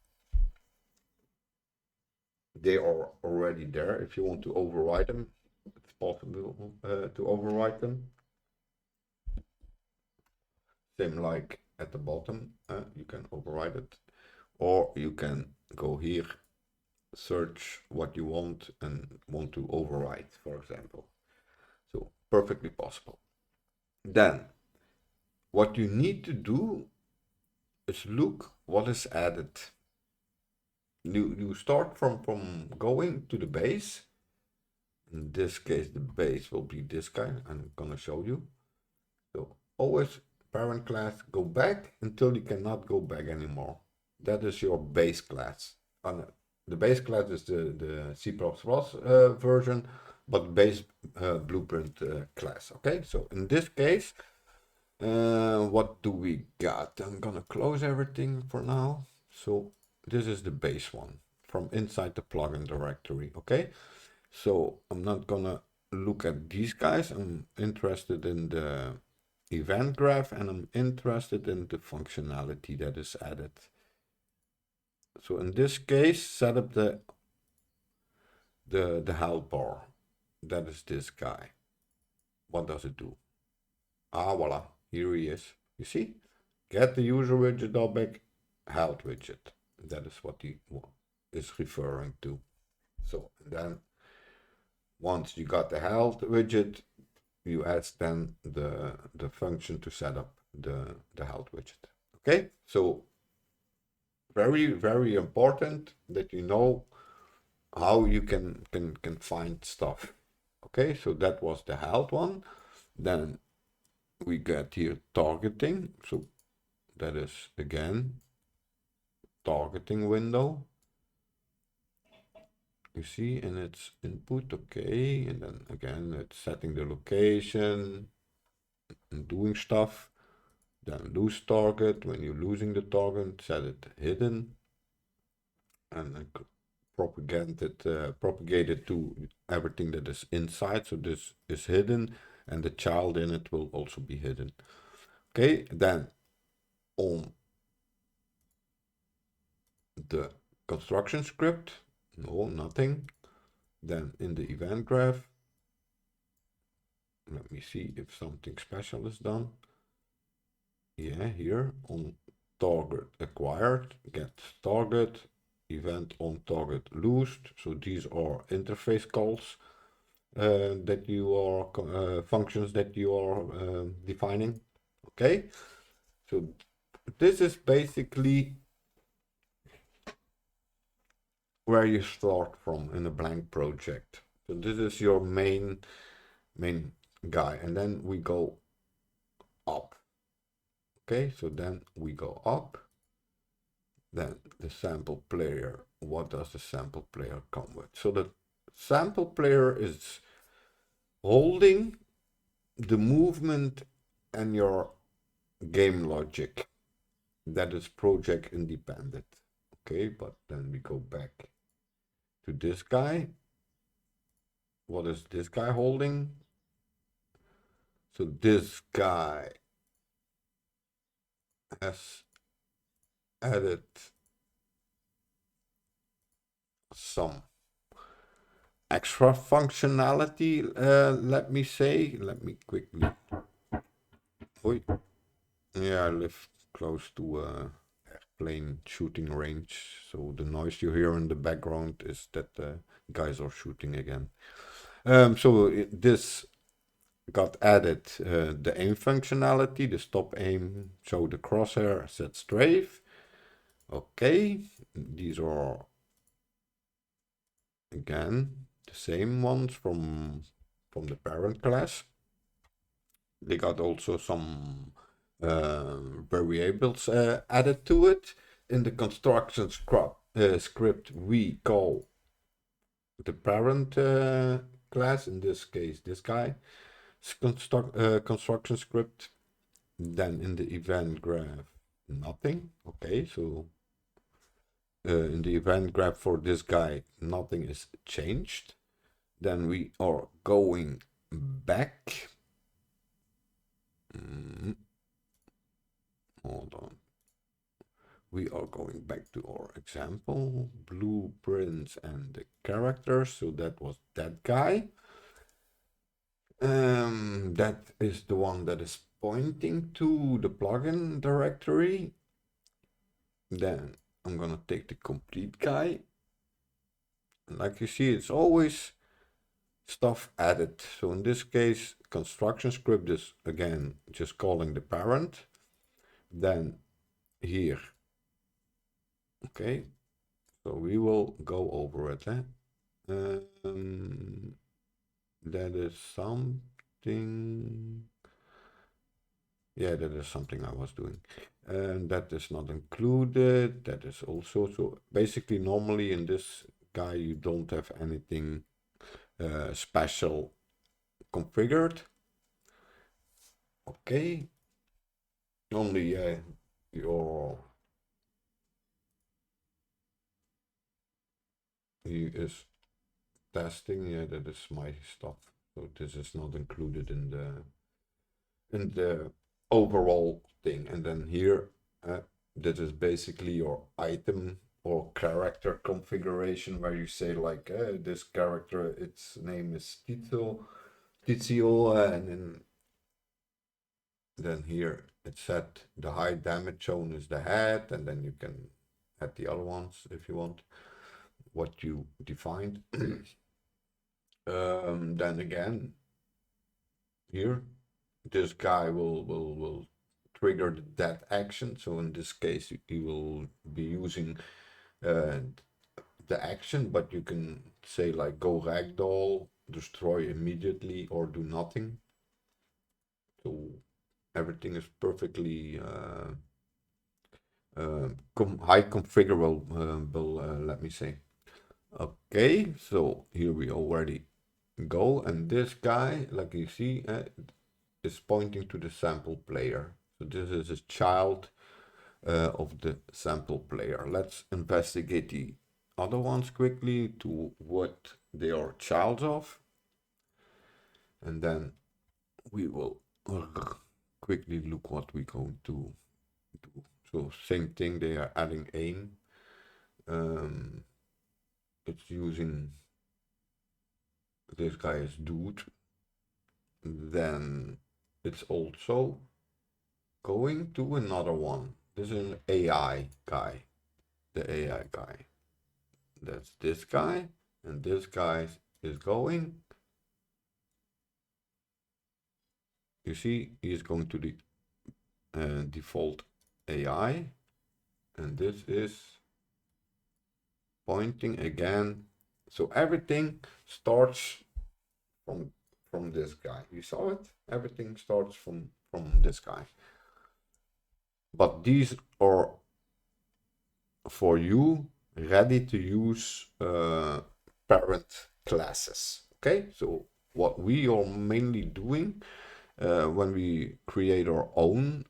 they are already there. If you want to override them, it's possible to override them. Same like at the bottom, you can override it, or you can go here, search what you want and want to override, for example. So perfectly possible. Then what you need to do is look what is added. You start from going to the base. In this case, the base will be this guy. I'm gonna show you. So always parent class, go back until you cannot go back anymore. That is your base class. The base class is the C++ version, but base blueprint class. Okay, so in this case, what do we got? I'm gonna close everything for now. So this is the base one from inside the plugin directory. Okay, so I'm not gonna look at these guys. I'm interested in the event graph, and I'm interested in the functionality that is added. So in this case, set up the health bar. That is this guy. What does it do? Ah, voila, here he is. You see? Get the user widget object, health widget. That is what he is referring to. So then once you got the health widget, you add then the function to set up the health widget. Okay, so very important that you know how you can find stuff. Okay, so that was the health one. Then we get here targeting. So that is again targeting window. You see, and it's input, okay, and then again it's setting the location and doing stuff. Then lose target. When you're losing the target, set it hidden, and propagate it to everything that is inside. So this is hidden, and the child in it will also be hidden. Okay, then on the construction script, no, nothing. Then in the event graph, let me see if something special is done. Yeah, here on target acquired, get target, event on target loosed. So these are interface calls that you are functions that you are defining. Okay, so this is basically where you start from in a blank project. So this is your main guy, and then we go up. Okay, so then we go up. Then the sample player. What does the sample player come with? So the sample player is holding the movement and your game logic. That is project independent. Okay, but then we go back to this guy. What is this guy holding? So this guy has added some extra functionality, let me say. Let me quickly. Oi. Yeah, I live close to a airplane shooting range, so the noise you hear in the background is that guys are shooting again. So this got added the aim functionality, the stop aim, show the crosshair, set strafe. Okay, these are again the same ones from the parent class. They got also some variables added to it. In the construction script, we call the parent class, in this case this guy, construction script. Then in the event graph, nothing. Okay, so in the event graph for this guy, nothing is changed. Then we are going back. Hold on. We are going back to our example, blueprints and the characters. So that was that guy. That is the one that is pointing to the plugin directory. Then I'm gonna take the complete guy. And like you see, it's always stuff added. So in this case, construction script is again just calling the parent. Then here, okay, so we will go over it. That is something. Yeah, that is something I was doing. And that is not included. That is also, so basically normally in this guy you don't have anything special configured. Okay. Only your he is testing. Yeah, that is my stuff. So this is not included in the overall thing. And then here, that is basically your item or character configuration, where you say like this character, its name is Tizio, and then here it said the high damage zone is the head, and then you can add the other ones if you want, what you defined. Then again, here, this guy will trigger that action. So in this case, he will be using the action, but you can say like go ragdoll, destroy immediately, or do nothing. So everything is perfectly high configurable, let me say. Okay, so here we already go, and this guy, like you see, is pointing to the sample player. So this is a child of the sample player. Let's investigate the other ones quickly to what they are child of, and then we will quickly look what we're going to do. So same thing, they are adding aim. It's using this guy is dude. Then it's also going to another one. This is an AI guy. The AI guy. That's this guy, and this guy is going. You see, he is going to the default AI, and this is pointing again. So everything starts from this guy. You saw it? Everything starts from this guy. But these are for you ready to use parent classes. Okay, so what we are mainly doing when we create our own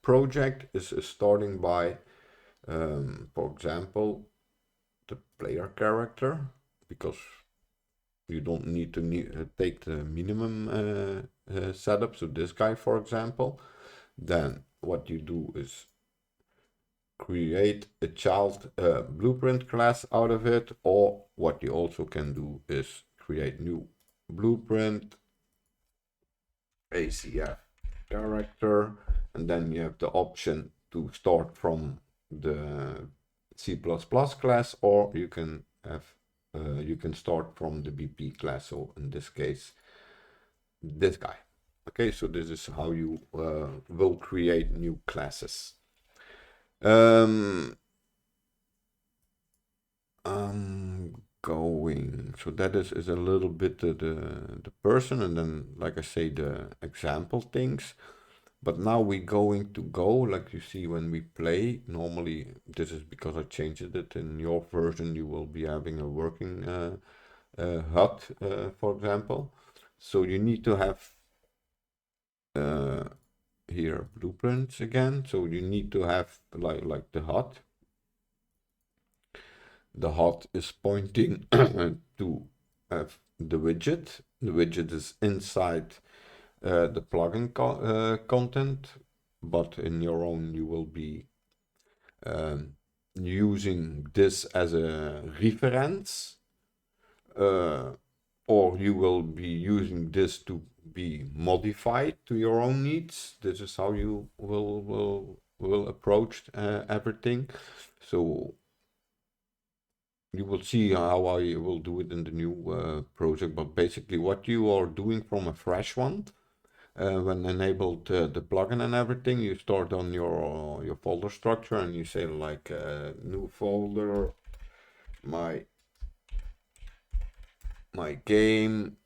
project is starting by, for example, the player character, because you don't need to take the minimum setup. So this guy, for example, then what you do is create a child blueprint class out of it, or what you also can do is create new blueprint ACF character, and then you have the option to start from the C++ class, or you can have you can start from the BP class. So in this case, this guy. Okay, so this is how you will create new classes. I'm going, so that is a little bit the person, and then, like I say, the example things. But now we're going to go, like you see when we play, normally this is because I changed it. In your version you will be having a working HUD, for example. So you need to have here blueprints again. So you need to have like the HUD. The HUD is pointing to the widget. The widget is inside the plugin content, but in your own you will be using this as a reference, or you will be using this to be modified to your own needs. This is how you will approach everything. So you will see how I will do it in the new project, but basically what you are doing from a fresh one, when enabled the plugin and everything, you start on your folder structure and you say like new folder, my game.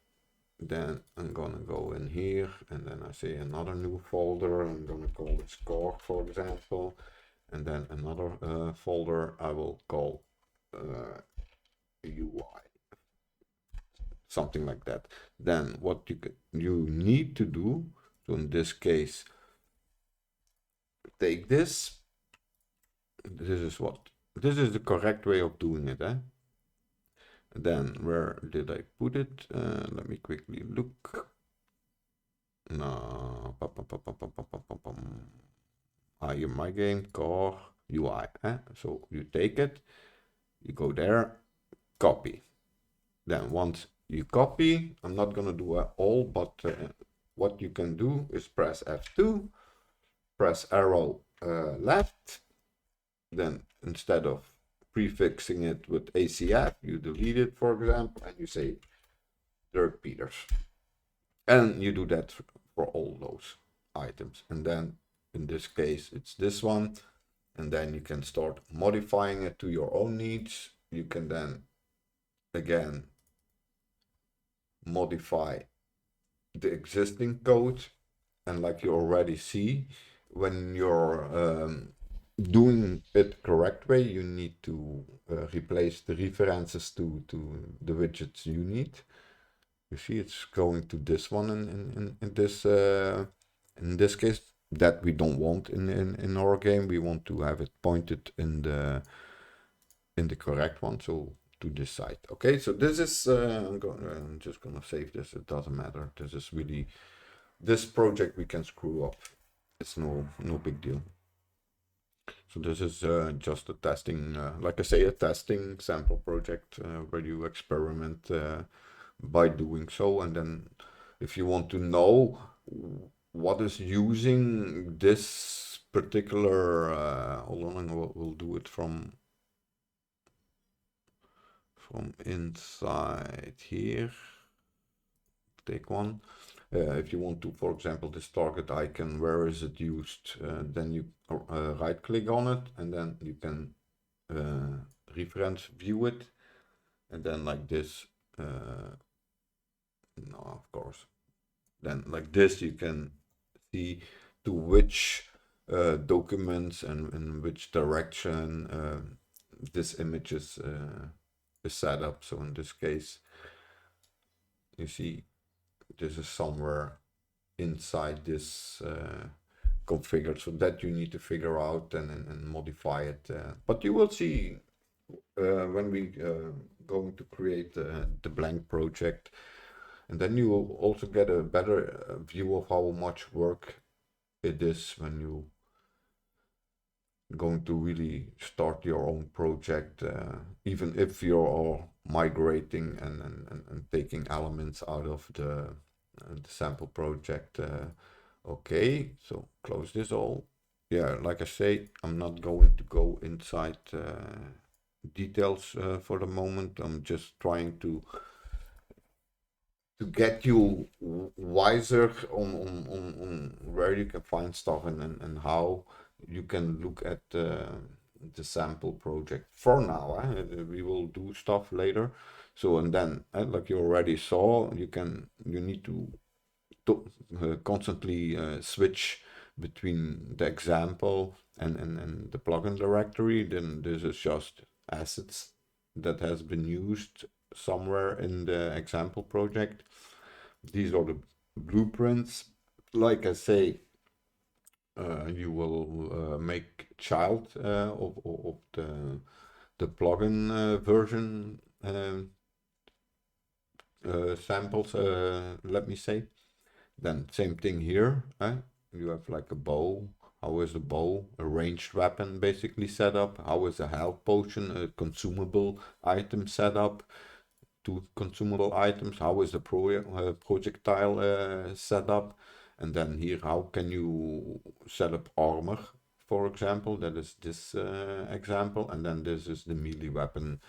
Then I'm gonna go in here and then I say another new folder. I'm gonna call it score, for example, and then another folder I will call UI, something like that. Then what you need to do, so in this case, take this. This is the correct way of doing it, eh? Then where did I put it? Let me quickly look. No, here my game core UI. So you take it, you go there, copy. Then once you copy, I'm not gonna do all, but what you can do is press F2, press arrow left. Then instead of prefixing it with ACF, you delete it, for example, and you say Dirk Peters. And you do that for all those items. And then in this case, it's this one. And then you can start modifying it to your own needs. You can then again modify the existing code. And like you already see, when you're doing it correct way, you need to replace the references to the widgets you need. You see, it's going to this one in this case that we don't want in our game. We want to have it pointed in the correct one, so to this side. Okay, so this is I'm just gonna save this. It doesn't matter. This is really, this project we can screw up. It's no big deal. So this is just a testing, like I say, a testing sample project where you experiment by doing so. And then if you want to know what is using this particular, hold on, we'll do it from inside here. Take one. If you want to, for example, this target icon, where is it used? Then you right click on it, and then you can reference view it, and then like this, no, of course, then like this you can see to which documents and in which direction this image is set up. So in this case, you see this is somewhere inside this configured, so that you need to figure out and modify it. But you will see when we going to create the blank project, and then you will also get a better view of how much work it is when you going to really start your own project, even if you're migrating and taking elements out of the sample project. Okay, so close this all. Yeah, like I say, I'm not going to go inside details for the moment. I'm just trying to get you wiser on where you can find stuff and how you can look at the sample project. For now, we will do stuff later. So, and then like you already saw, you need to constantly switch between the example and the plugin directory. Then this is just assets that has been used somewhere in the example project. These are the blueprints. Like I say, you will make child of the plugin version samples, let me say. Then same thing here. You have like a bow. How is a bow, a ranged weapon, basically set up? How is a health potion, a consumable item set up? Two consumable items. How is the projectile set up? And then here, how can you set up armor, for example? That is this example. And then this is the melee weapon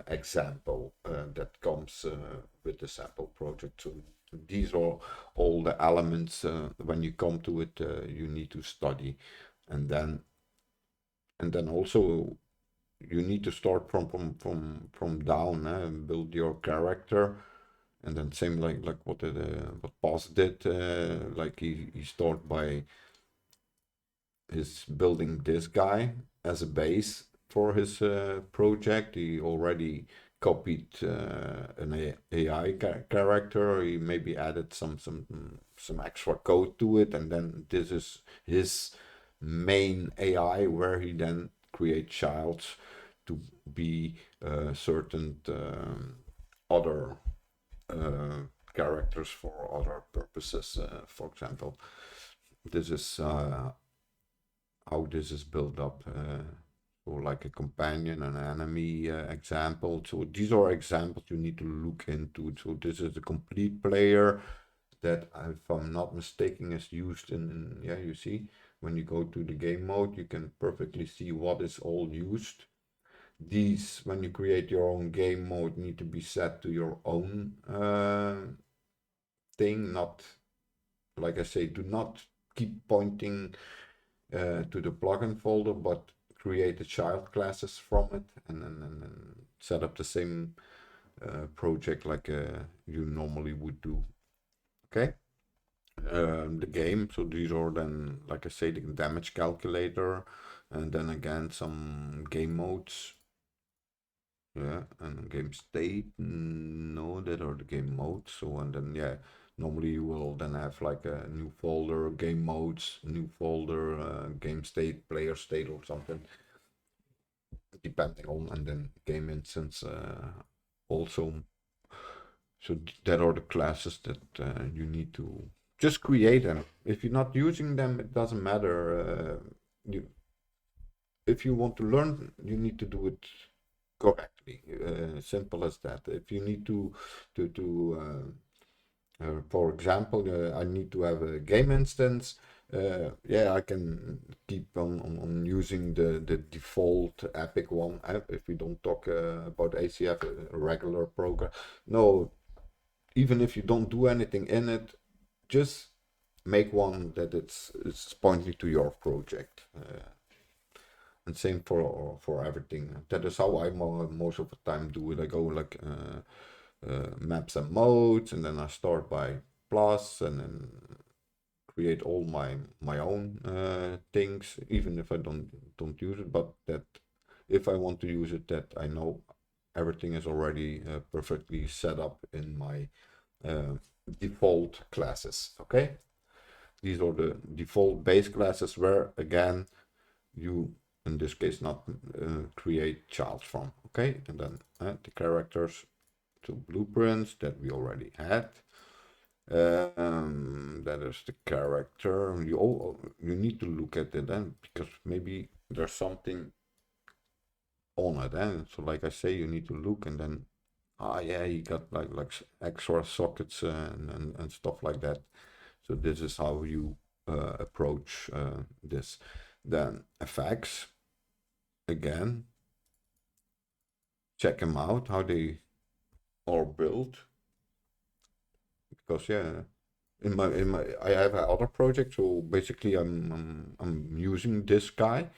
example that comes with the sample project. So these are all the elements when you come to it you need to study, and then also you need to start from down and build your character, and then same like what Paz did, like he start by his building this guy as a base for his project. He already copied an AI character. He maybe added some extra code to it, and then this is his main AI, where he then creates childs to be certain other characters for other purposes. For example, this is how this is built up. Or like a companion, an enemy example. So these are examples you need to look into. So this is the complete player that, if I'm not mistaken, is used in yeah, you see, when you go to the game mode, you can perfectly see what is all used. These, when you create your own game mode, need to be set to your own thing. Not, like I say, do not keep pointing to the plugin folder, but create the child classes from it, and then set up the same project like you normally would do. Okay. The game, so these are then, like I say, the damage calculator, and then again some game modes. Yeah, and game state, no, that are the game modes. So, and then yeah, normally you will then have like a new folder, game modes, new folder, game state, player state, or something, depending on, and then game instance also. So that are the classes that you need to just create them. If you're not using them, it doesn't matter. If you want to learn, you need to do it correctly. Simple as that. If you need to for example, I need to have a game instance. Yeah, I can keep on using the default Epic one if we don't talk about ACF, a regular program. No, even if you don't do anything in it, just make one that it's pointing to your project. And same for everything. That is how I most of the time do it. I go like maps and modes, and then I start by plus, and then create all my own things, even if I don't use it. But that if I want to use it, that I know everything is already perfectly set up in my default classes. Okay, these are the default base classes where again you in this case not create child from. Okay, and then the characters to blueprints that we already had. That is the character. You need to look at it then because maybe there's something on it. So like I say, you need to look and then yeah, you got like extra sockets and stuff like that. So this is how you approach this. Then effects again. Check them out how they are built because yeah. In my I have another project, so basically I'm using this guy.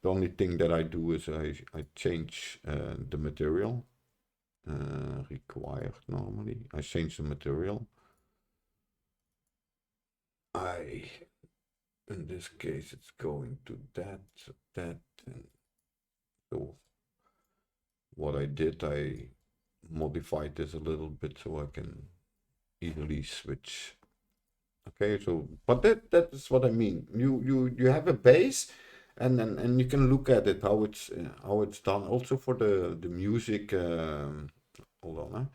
The only thing that I do is I change the material required normally. I change the material. In this case it's going to that, and so what I did, I modified this a little bit so I can easily switch. Okay, so but that is what I mean. You have a base, and you can look at it how it's done. Also for the music. Hold on,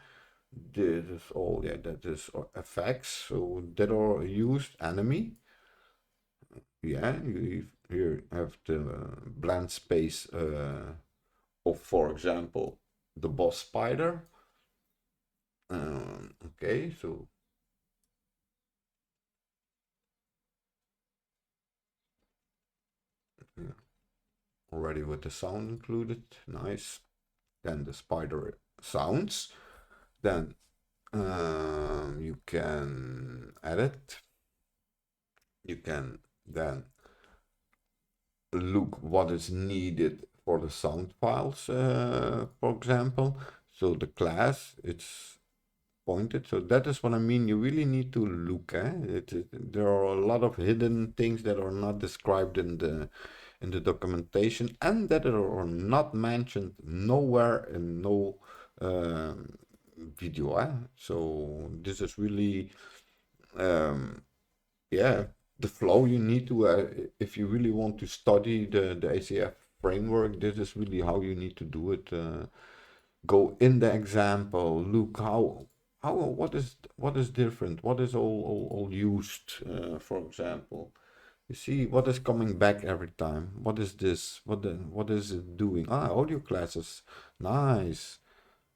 this is all, yeah, that is effects. So that are used enemy. Yeah, you here have the blend space of, for example, the boss spider. Okay, so yeah, already with the sound included, nice. Then the spider sounds. Then you can edit. You can then look what is needed for the sound files, for example. So the class, it's pointed. So that is what I mean. You really need to look. There are a lot of hidden things that are not described in the documentation and that are not mentioned nowhere in no video. So this is really, yeah, the flow you need to, if you really want to study the ACF framework, this is really how you need to do it. Go in the example, look how what is different, what is all used, for example. You see what is coming back every time. What is this? What is it doing? Audio classes, nice.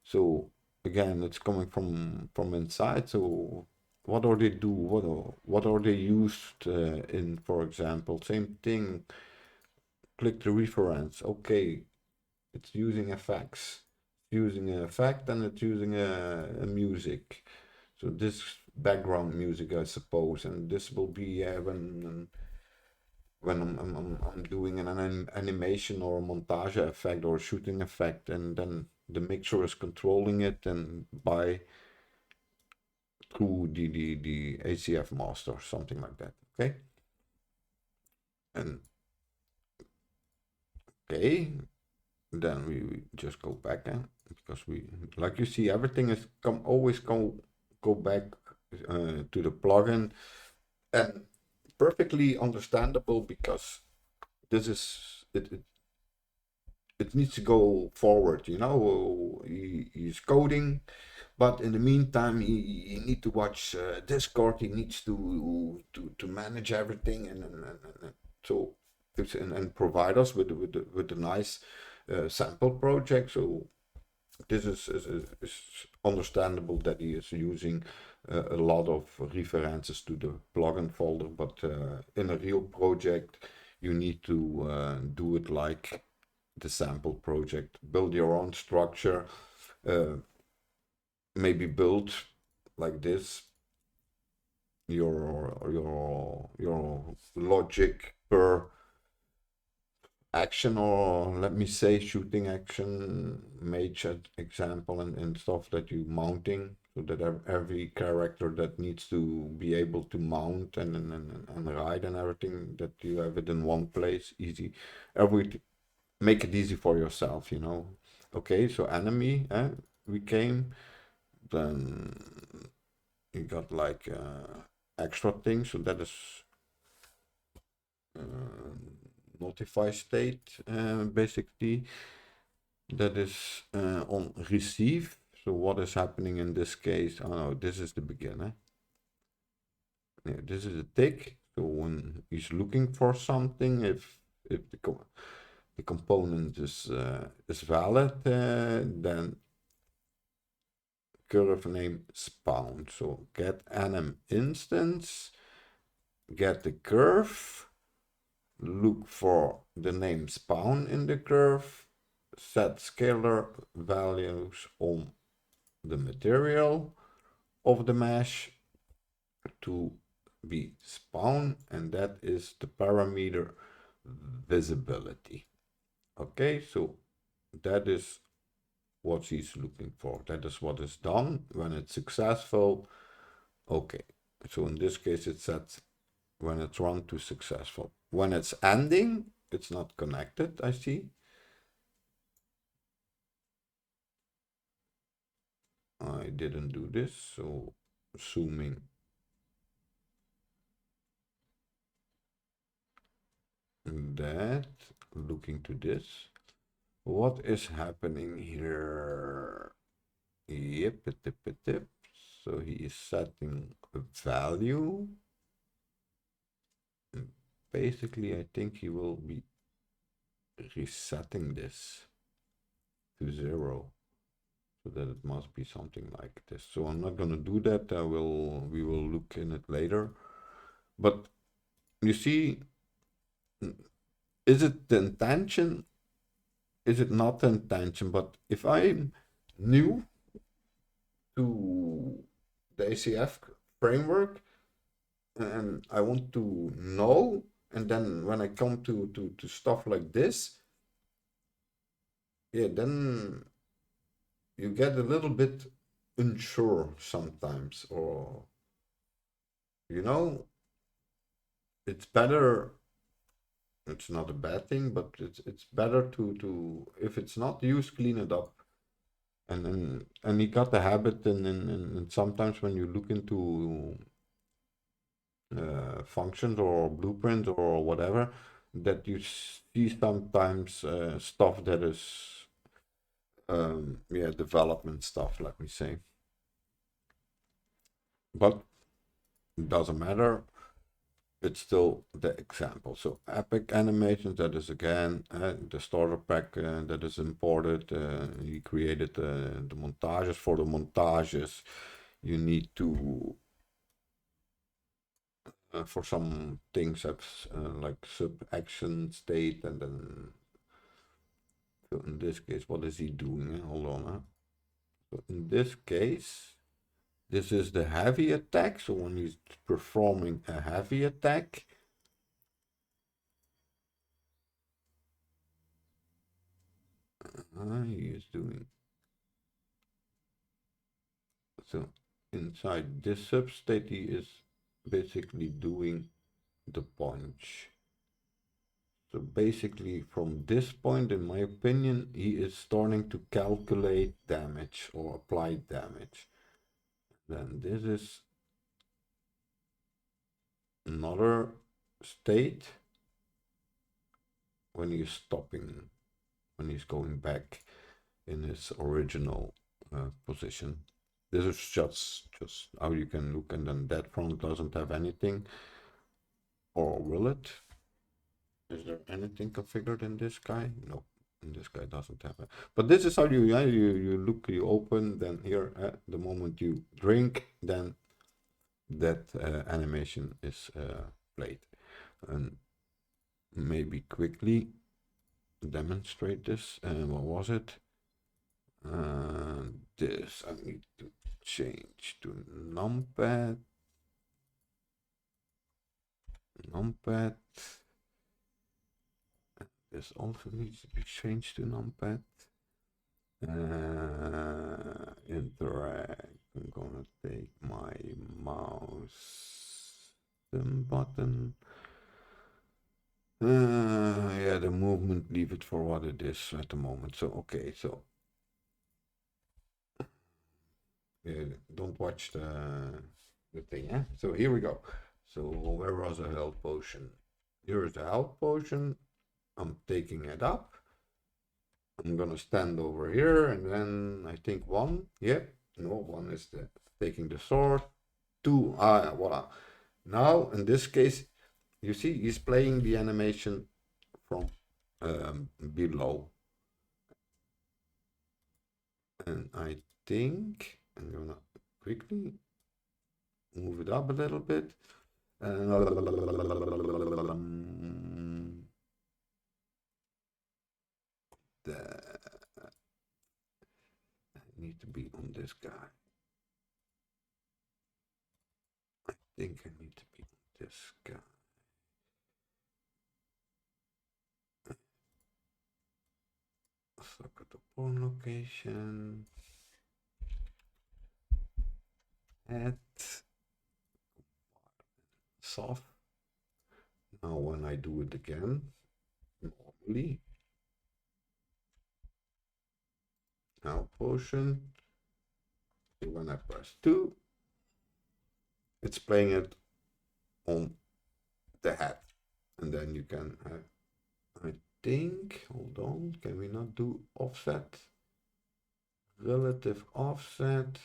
So again, it's coming from inside. So what are they do? What are they used in? For example, same thing. Click the reference. Okay, it's using effects. Using an effect and it's using a music. So this background music, I suppose, and this will be when I'm doing an animation or a montage effect or a shooting effect, and then the mixer is controlling it and by through the ACF master, something like that. Okay, and okay, then we just go back because we, like you see, everything is always go back to the plugin, and perfectly understandable because this is it needs to go forward. He's coding, but in the meantime he need to watch Discord. He needs to manage everything, and so and provide us with a nice sample project. So this is understandable that he is using a lot of references to the plugin folder, but in a real project, you need to do it like the sample project. Build your own structure, maybe build like this your logic per action, or let me say shooting action, mage example, and stuff that you mounting, so that every character that needs to be able to mount and ride and everything, that you have it in one place, easy. Make it easy for yourself, you know. Okay, so enemy, we came, then you got like extra things, so that is notify state, basically. That is on receive. So what is happening in this case? Oh no, this is the beginner. Yeah, this is a tick. So when he's looking for something, if the component is valid, then curve name spawn. So get anim instance, get the curve, look for the name spawn in the curve, set scalar values on the material of the mesh to be spawn, and that is the parameter visibility. Okay, so that is what she's looking for. That is what is done when it's successful. Okay, so in this case it sets when it's run to successful. When it's ending, it's not connected, I see. I didn't do this, so zooming. That, looking to this. What is happening here? Yep, so he is setting a value. And basically, I think he will be resetting this to 0. So that it must be something like this. So I'm not gonna do that. We will look in it later. But you see, is it the intention? Is it not the intention? But if I'm new to the ACF framework and I want to know, and then when I come to stuff like this, yeah, then you get a little bit unsure sometimes, or you know, it's better. It's not a bad thing, but it's better to if it's not used, clean it up. And you got the habit, and sometimes when you look into functions or blueprints or whatever, that you see sometimes stuff that is yeah, development stuff, let me say. But it doesn't matter, it's still the example. So epic animations, that is again the starter pack that is imported. He created the montages. For the montages you need to for some things have like sub action state, and then so in this case, what is he doing? Hold on. So in this case, this is the heavy attack. So when he's performing a heavy attack, he is doing. So inside this substate, he is basically doing the punch. So basically from this point, in my opinion, he is starting to calculate damage or apply damage. Then this is another state when he's stopping, when he's going back in his original position. This is just how you can look, and then that front doesn't have anything, or will it? Is there anything configured in this guy? No, this guy doesn't have it. But this is how you look, you open, then here, the moment you drink, then that animation is played. And maybe quickly demonstrate this. What was it? This I need to change to numpad. Numpad. This also needs to be changed to numpad. Interact. I'm gonna take my mouse button. Yeah, the movement, leave it for what it is at the moment. So okay, so don't watch the thing. Yeah. So here we go. So where was the health potion? Here is the health potion. I'm taking it up. I'm gonna stand over here, and then I think one. Yeah, no, one is taking the sword. Two. Voila. Now in this case, you see he's playing the animation from below, and I think I'm gonna quickly move it up a little bit. I need to be on this guy. I think I need to be on this guy. Look at the pawn location. Add soft. Now when I do it again, normally, now potion. So when I press 2, it's playing it on the head. And then you can have, I think, hold on, can we not do offset? Relative offset.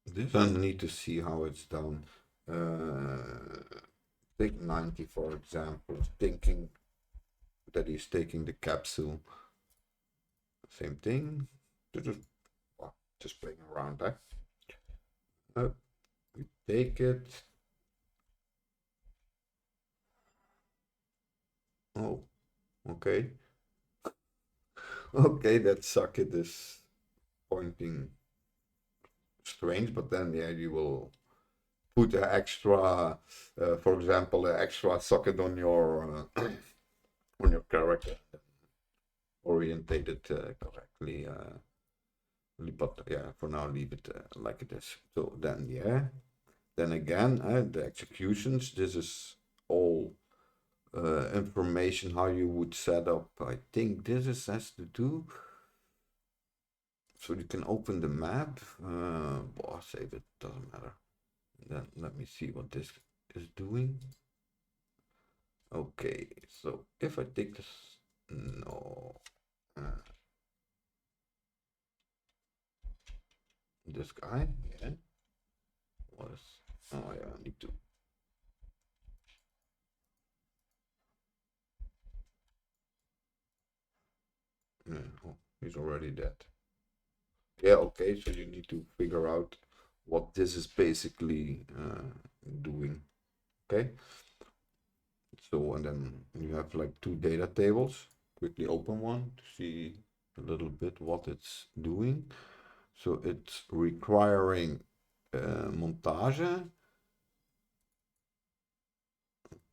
This I need to see how it's done. Take 90 for example, thinking that he's taking the capsule. Same thing. Just playing around there. We take it. Oh, okay. Okay, that socket is pointing strange, but then yeah, you will put an extra, for example, an extra socket on your on your character, orientate it correctly. But yeah, for now, leave it like it is. So then, yeah, then again, the executions. This is all information how you would set up. I think this is has to do. So you can open the map. Save it. Doesn't matter. Then let me see what this is doing. Okay, so if I take this, no, this guy, yeah, was, oh yeah, I need to, yeah, oh, he's already dead. Yeah, okay, so you need to figure out what this is basically doing, okay? So, and then you have like 2 data tables. Quickly open one to see a little bit what it's doing. So it's requiring montage.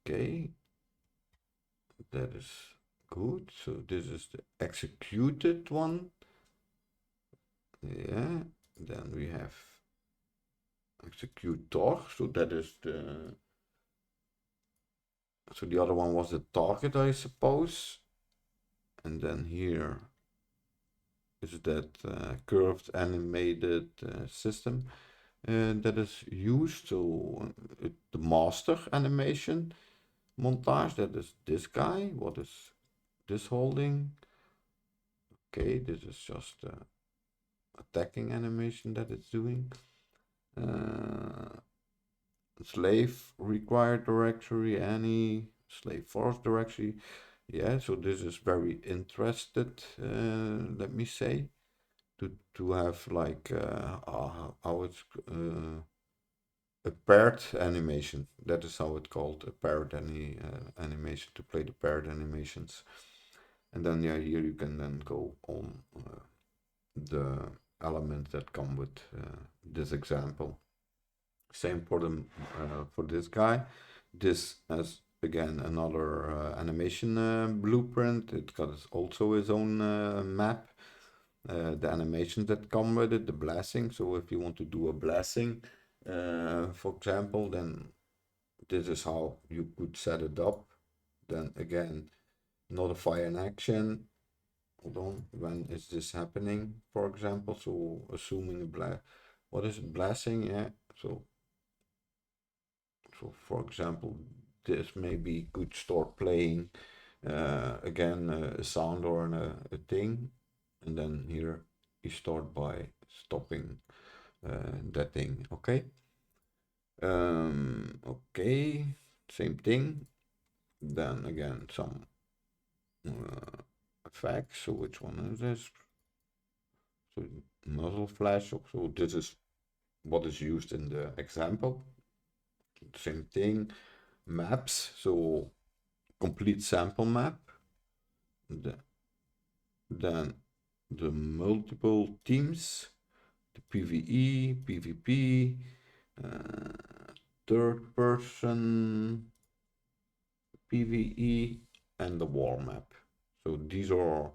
Okay, that is good. So this is the executed one. Yeah, then we have executor. So that is the, so the other one was the target, I suppose. And then here is that curved animated system that is used. So the master animation montage, that is this guy. What is this holding? Okay, this is just attacking animation that it's doing. Slave required directory, any slave force directory. Yeah, so this is very interested, let me say. to have like how it's a paired animation. That is how it's called, a paired animation, to play the paired animations. And then yeah, here you can then go on the elements that come with this example. Same for the for this guy. This has again another animation blueprint. It got also his own map. The animations that come with it, the blasting. So if you want to do a blasting, for example, then this is how you could set it up. Then again, notify an action. Hold on, when is this happening, for example? So assuming what is it, blasting? Yeah. So for example, this maybe could start playing again a sound or a thing, and then here you start by stopping that thing. Okay. Okay, same thing. Then again some effects. So which one is this? So muzzle flash. So this is what is used in the example. Same thing. Maps. So complete sample map. Then the multiple teams, the PvE, PvP, third person PvE, and the war map. So these are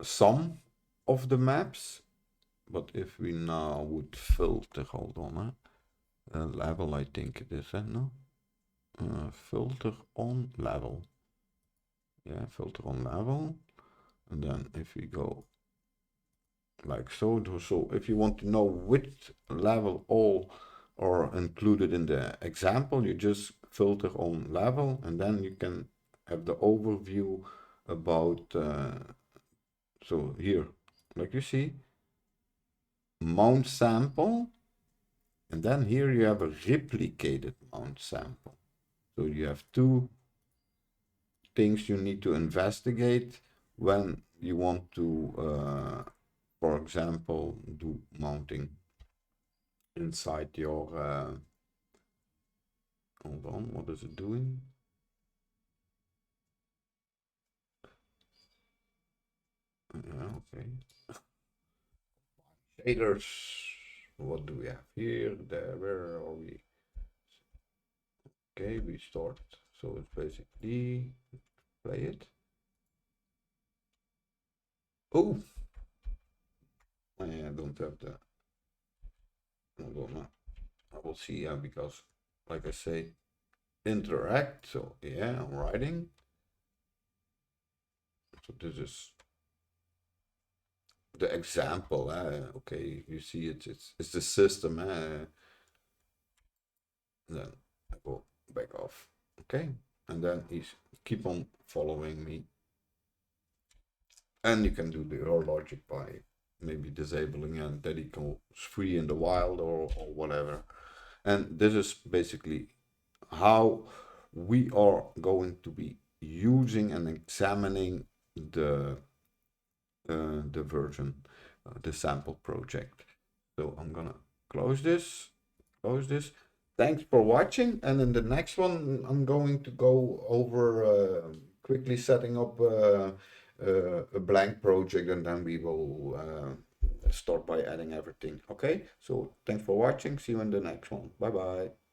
some of the maps. But if we now would filter, hold on, level, I think it is, no? Filter on level. Yeah, filter on level. And then if we go like so, so if you want to know which level all are included in the example, you just filter on level, and then you can have the overview about, so here, like you see, mount sample, and then here you have a replicated mount sample. So you have two things you need to investigate when you want to, for example, do mounting inside your, hold on, what is it doing? Yeah, okay. Shaders, what do we have here? There, where are we? Okay, we start. So it's basically play it. Oh, I don't have the. Hold on, I will see. Yeah, because like I say, interact. So yeah, I'm writing. So this is the example. Okay, you see it. It's the system. Then I go back off. Okay, and then he's keep on following me. And you can do your logic by maybe disabling and that he goes free in the wild or whatever. And this is basically how we are going to be using and examining the version, the sample project. So I'm gonna close this. Thanks for watching, and in the next one I'm going to go over quickly setting up a blank project, and then we will start by adding everything. Okay, so thanks for watching. See you in the next one. Bye bye.